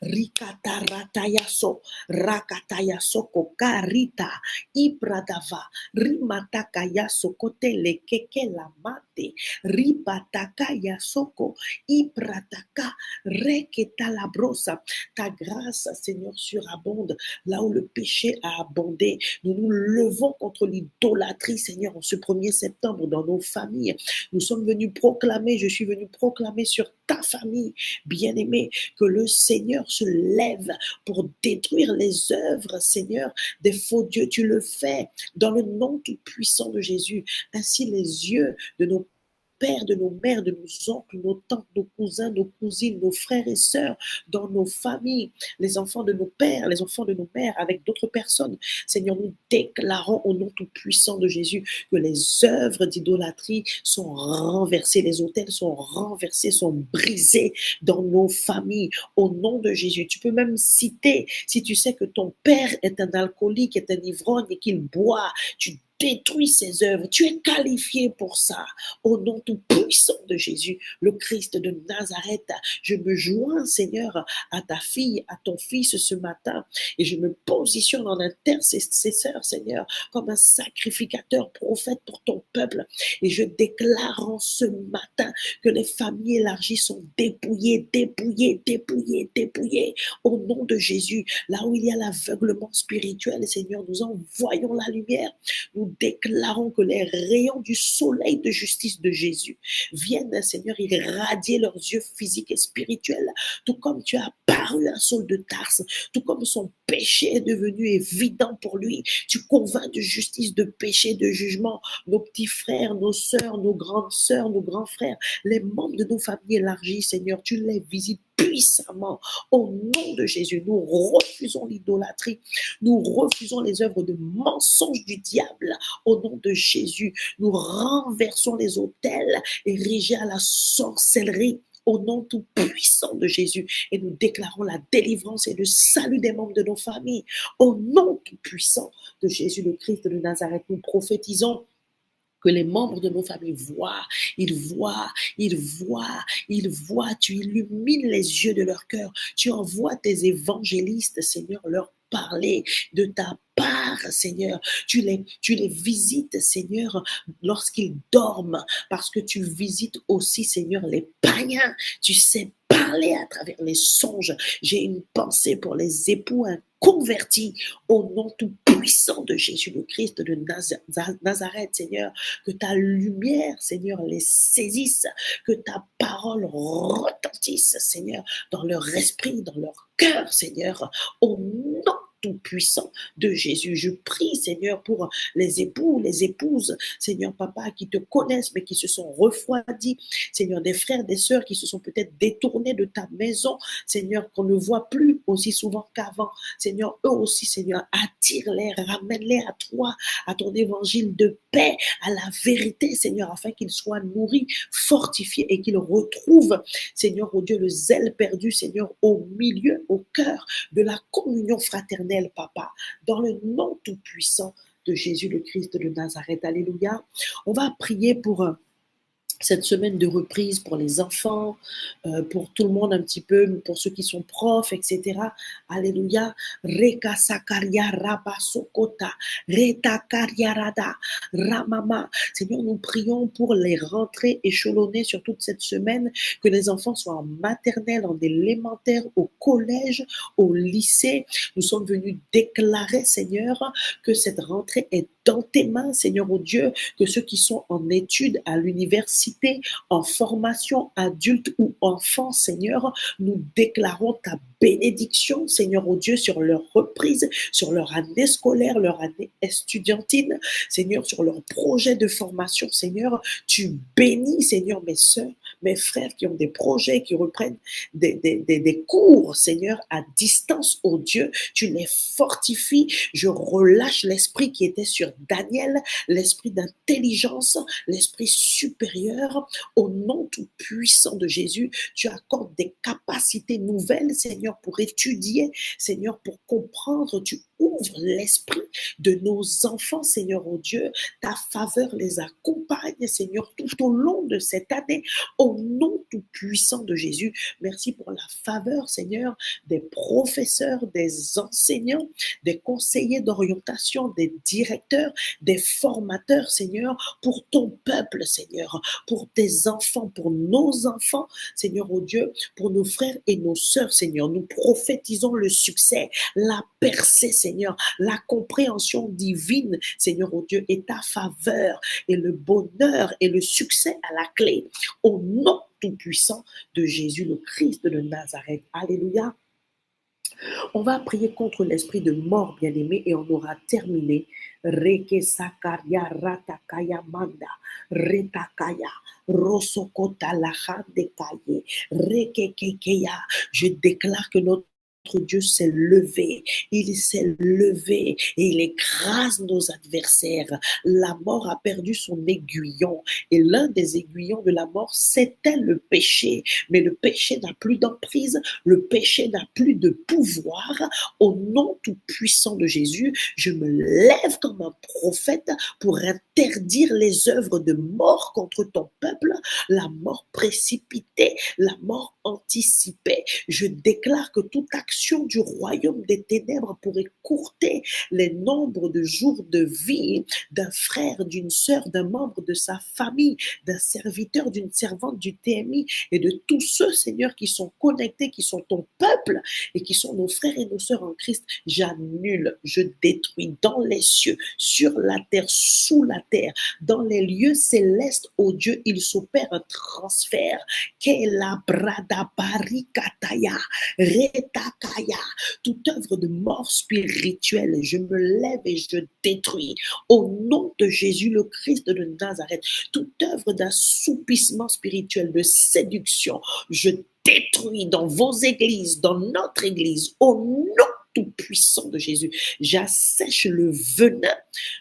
Rikataratayaso, rakatayaso kokarita, ibradava, rimatakayaso kotele keke la mate, ribatakayasoko, ibrataka, reketa la brosa. Ta grâce, Seigneur, surabonde là où le péché a abondé. Nous nous levons contre l'idolâtrie, Seigneur, en ce 1er septembre dans nos familles. Nous sommes venus proclamer, je suis venu proclamer sur ta famille, bien-aimée, que le Seigneur se lève pour détruire les œuvres, Seigneur, des faux dieux. Tu le fais dans le nom tout puissant de Jésus. Ainsi les yeux de nos pères, de nos mères, de nos oncles, nos tantes, nos cousins, nos cousines, nos frères et sœurs, dans nos familles, les enfants de nos pères, les enfants de nos mères, avec d'autres personnes. Seigneur, nous déclarons au nom tout puissant de Jésus que les œuvres d'idolâtrie sont renversées, les autels sont renversés, sont brisés dans nos familles, au nom de Jésus. Tu peux même citer, si tu sais que ton père est un alcoolique, est un ivrogne et qu'il boit, tu détruis ses œuvres. Tu es qualifié pour ça. Au nom tout puissant de Jésus, le Christ de Nazareth, je me joins, Seigneur, à ta fille, à ton fils ce matin, et je me positionne en intercesseur, Seigneur, comme un sacrificateur, prophète pour ton peuple, et je déclare en ce matin que les familles élargies sont dépouillées, dépouillées, dépouillées, dépouillées, au nom de Jésus. Là où il y a l'aveuglement spirituel, Seigneur, nous envoyons la lumière. Nous déclarons que les rayons du soleil de justice de Jésus viennent, Seigneur, irradier leurs yeux physiques et spirituels, tout comme tu as apparu à Saul de Tarse, tout comme son péché est devenu évident pour lui. Tu convaincs de justice, de péché, de jugement nos petits frères, nos sœurs, nos grandes sœurs, nos grands frères, les membres de nos familles élargies, Seigneur, tu les visites puissamment. Au nom de Jésus, nous refusons l'idolâtrie, nous refusons les œuvres de mensonge du diable. Au nom de Jésus, nous renversons les autels érigés à la sorcellerie. Au nom tout puissant de Jésus, et nous déclarons la délivrance et le salut des membres de nos familles. Au nom tout puissant de Jésus le Christ de Nazareth, nous prophétisons que les membres de nos familles voient, ils voient, ils voient, ils voient. Tu illumines les yeux de leur cœur. Tu envoies tes évangélistes, Seigneur, leur parler de ta part, Seigneur. Tu les visites, Seigneur, lorsqu'ils dorment, parce que tu visites aussi, Seigneur, les païens. Tu sais parler à travers les songes. J'ai une pensée pour les époux convertis au nom tout puissant de Jésus le Christ de Nazareth, Seigneur. Que ta lumière, Seigneur, les saisisse, que ta parole retentisse, Seigneur, dans leur esprit, dans leur cœur, Seigneur, au nom tout-puissant de Jésus. Je prie, Seigneur, pour les époux, les épouses, Seigneur Papa, qui te connaissent, mais qui se sont refroidis, Seigneur, des frères, des sœurs qui se sont peut-être détournés de ta maison, Seigneur, qu'on ne voit plus aussi souvent qu'avant. Seigneur, eux aussi, Seigneur, attire-les, ramène-les à toi, à ton évangile de paix, à la vérité, Seigneur, afin qu'ils soient nourris, fortifiés et qu'ils retrouvent, Seigneur, oh Dieu, le zèle perdu, Seigneur, au milieu, au cœur de la communion fraternelle, Papa, dans le nom tout-puissant de Jésus le Christ de Nazareth. Alléluia. On va prier pour cette semaine de reprise pour les enfants, pour tout le monde un petit peu, pour ceux qui sont profs, etc. Alléluia. Reka sakaria rabasokota, reta kariarada, ramama. Seigneur, nous prions pour les rentrées échelonnées sur toute cette semaine, que les enfants soient en maternelle, en élémentaire, au collège, au lycée. Nous sommes venus déclarer, Seigneur, que cette rentrée est dans tes mains, Seigneur, oh Dieu, que ceux qui sont en études à l'université, en formation, adultes ou enfants, Seigneur, nous déclarons ta bénédiction, Seigneur, oh Dieu, sur leur reprise, sur leur année scolaire, leur année estudiantine, Seigneur, sur leur projet de formation, Seigneur, tu bénis, Seigneur, mes sœurs, mes frères qui ont des projets, qui reprennent des cours, Seigneur, à distance, oh Dieu, tu les fortifies. Je relâche l'esprit qui était sur Daniel, l'esprit d'intelligence, l'esprit supérieur. Au nom tout puissant de Jésus, tu accordes des capacités nouvelles, Seigneur, pour étudier, Seigneur, pour comprendre. Tu ouvres l'esprit de nos enfants, Seigneur, oh Dieu. Ta faveur les accompagne, Seigneur, tout au long de cette année. Au nom tout puissant de Jésus, merci pour la faveur, Seigneur, des professeurs, des enseignants, des conseillers d'orientation, des directeurs, des formateurs, Seigneur, pour ton peuple, Seigneur, pour tes enfants, pour nos enfants, Seigneur, oh Dieu, pour nos frères et nos sœurs, Seigneur. Nous prophétisons le succès, la percée, Seigneur, la compréhension divine, Seigneur, oh Dieu, et ta faveur et le bonheur et le succès à la clé. Au nom tout-puissant de Jésus le Christ de Nazareth. Alléluia. On va prier contre l'esprit de mort, bien-aimé, et on aura terminé. Reke sakaria ratakaya manda, retakaya, rosokota lachande kaye, reke kekeya. Je déclare que notre Dieu s'est levé, il s'est levé et il écrase nos adversaires. La mort a perdu son aiguillon et l'un des aiguillons de la mort, c'était le péché. Mais le péché n'a plus d'emprise, le péché n'a plus de pouvoir. Au nom tout puissant de Jésus, je me lève comme un prophète pour interdire les œuvres de mort contre ton peuple, la mort précipitée, la mort anticipée. Je déclare que toute action du royaume des ténèbres pour écourter les nombres de jours de vie d'un frère, d'une sœur, d'un membre de sa famille, d'un serviteur, d'une servante du TMI et de tous ceux, Seigneur, qui sont connectés, qui sont ton peuple et qui sont nos frères et nos sœurs en Christ, j'annule, je détruis dans les cieux, sur la terre, sous la terre, dans les lieux célestes, ô Dieu, il s'opère un transfert. Kela brada barikataya, retakaya, toute œuvre de mort spirituelle, je me lève et je détruis au nom de Jésus le Christ de Nazareth, toute œuvre d'assoupissement spirituel, de séduction, je détruis dans vos églises, dans notre église, au nom tout puissant de Jésus. J'assèche le venin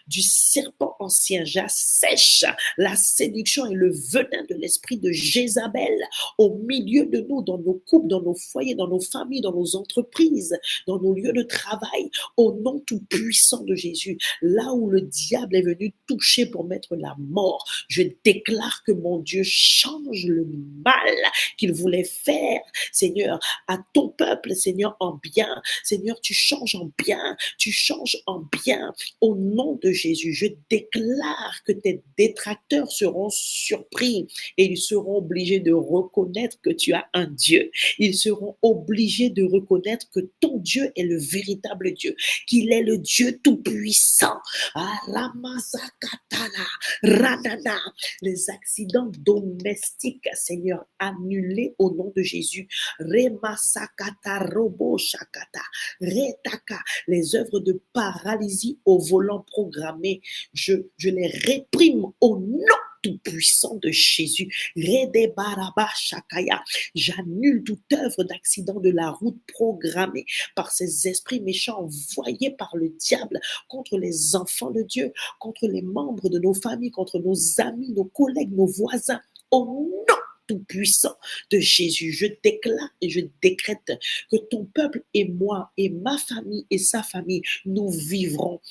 du serpent ancien, j'assèche la séduction et le venin de l'esprit de Jézabel au milieu de nous, dans nos couples, dans nos foyers, dans nos familles, dans nos entreprises, dans nos lieux de travail, au nom tout puissant de Jésus. Là où le diable est venu toucher pour mettre la mort, je déclare que mon Dieu change le mal qu'il voulait faire, Seigneur, à ton peuple, Seigneur, en bien. Seigneur, tu changes en bien, tu changes en bien. Au nom de Jésus, je déclare que tes détracteurs seront surpris et ils seront obligés de reconnaître que tu as un Dieu. Ils seront obligés de reconnaître que ton Dieu est le véritable Dieu, qu'il est le Dieu tout-puissant. Ah, Ramazakatala, Ranana, les accidents domestiques, Seigneur, annulés au nom de Jésus. Remasakata, Robo Shakata, Retaka, les œuvres de paralysie au volant programmé, je les réprime au nom tout-puissant de Jésus. Redebaraba Shakaya. J'annule toute œuvre d'accident de la route programmée par ces esprits méchants envoyés par le diable contre les enfants de Dieu, contre les membres de nos familles, contre nos amis, nos collègues, nos voisins. Au nom tout-puissant de Jésus, je déclare et je décrète que ton peuple et moi et ma famille et sa famille, nous vivrons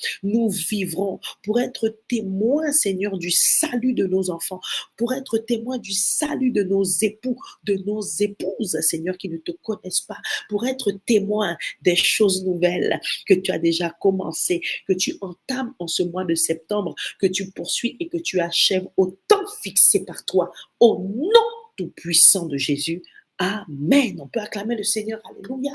pour être témoins, Seigneur, du salut de nos enfants, pour être témoins du salut de nos époux, de nos épouses, Seigneur, qui ne te connaissent pas, pour être témoins des choses nouvelles que tu as déjà commencé, que tu entames en ce mois de septembre, que tu poursuis et que tu achèves au temps fixé par toi, au nom tout-puissant de Jésus. Amen. On peut acclamer le Seigneur. Alléluia.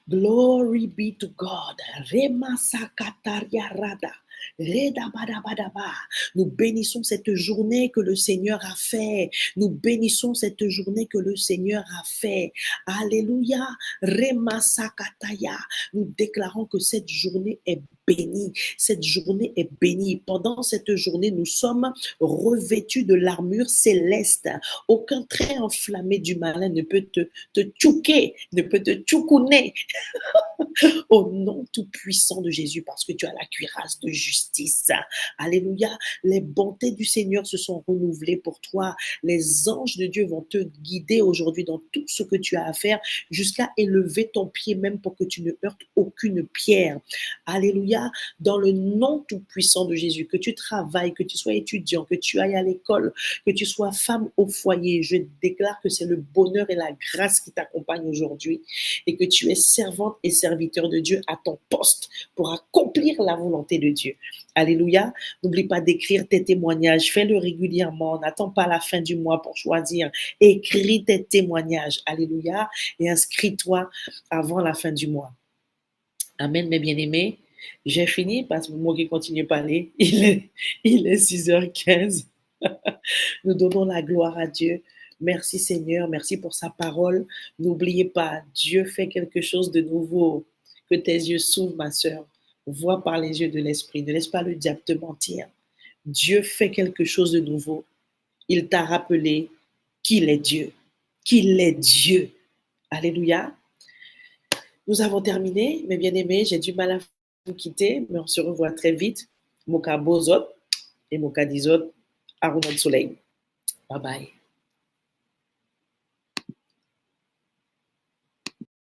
Glory be to God. Rema sakataria rada. Reda bada bada ba. Nous bénissons cette journée que le Seigneur a fait. Nous bénissons cette journée que le Seigneur a fait. Alléluia. Rema sakataya. Nous déclarons que cette journée est bénie. Cette journée est bénie. Pendant cette journée, nous sommes revêtus de l'armure céleste. Aucun trait enflammé du malin ne peut te tchouquer, ne peut te tchoukouner. Au nom tout-puissant de Jésus, parce que tu as la cuirasse de justice. Alléluia. Les bontés du Seigneur se sont renouvelées pour toi. Les anges de Dieu vont te guider aujourd'hui dans tout ce que tu as à faire, jusqu'à élever ton pied même pour que tu ne heurtes aucune pierre. Alléluia. Dans le nom tout-puissant de Jésus, que tu travailles, que tu sois étudiant, que tu ailles à l'école, que tu sois femme au foyer, je déclare que c'est le bonheur et la grâce qui t'accompagnent aujourd'hui et que tu es servante et serviteur de Dieu à ton poste pour accomplir la volonté de Dieu. Alléluia. N'oublie pas d'écrire tes témoignages. Fais-le régulièrement. N'attends pas la fin du mois pour choisir. Écris tes témoignages. Alléluia. Et inscris-toi avant la fin du mois. Amen, mes bien-aimés. J'ai fini parce que moi qui continue à parler, il est 6h15. Nous donnons la gloire à Dieu. Merci Seigneur, merci pour sa parole. N'oubliez pas, Dieu fait quelque chose de nouveau. Que tes yeux s'ouvrent, ma sœur. Vois par les yeux de l'esprit. Ne laisse pas le diable te mentir. Dieu fait quelque chose de nouveau. Il t'a rappelé qu'il est Dieu. Qu'il est Dieu. Alléluia. Nous avons terminé, mes bien-aimés. J'ai du mal à vous quitter, mais on se revoit très vite. Moka Bozot et Moka Dizot, Aruna de Soleil. Bye bye.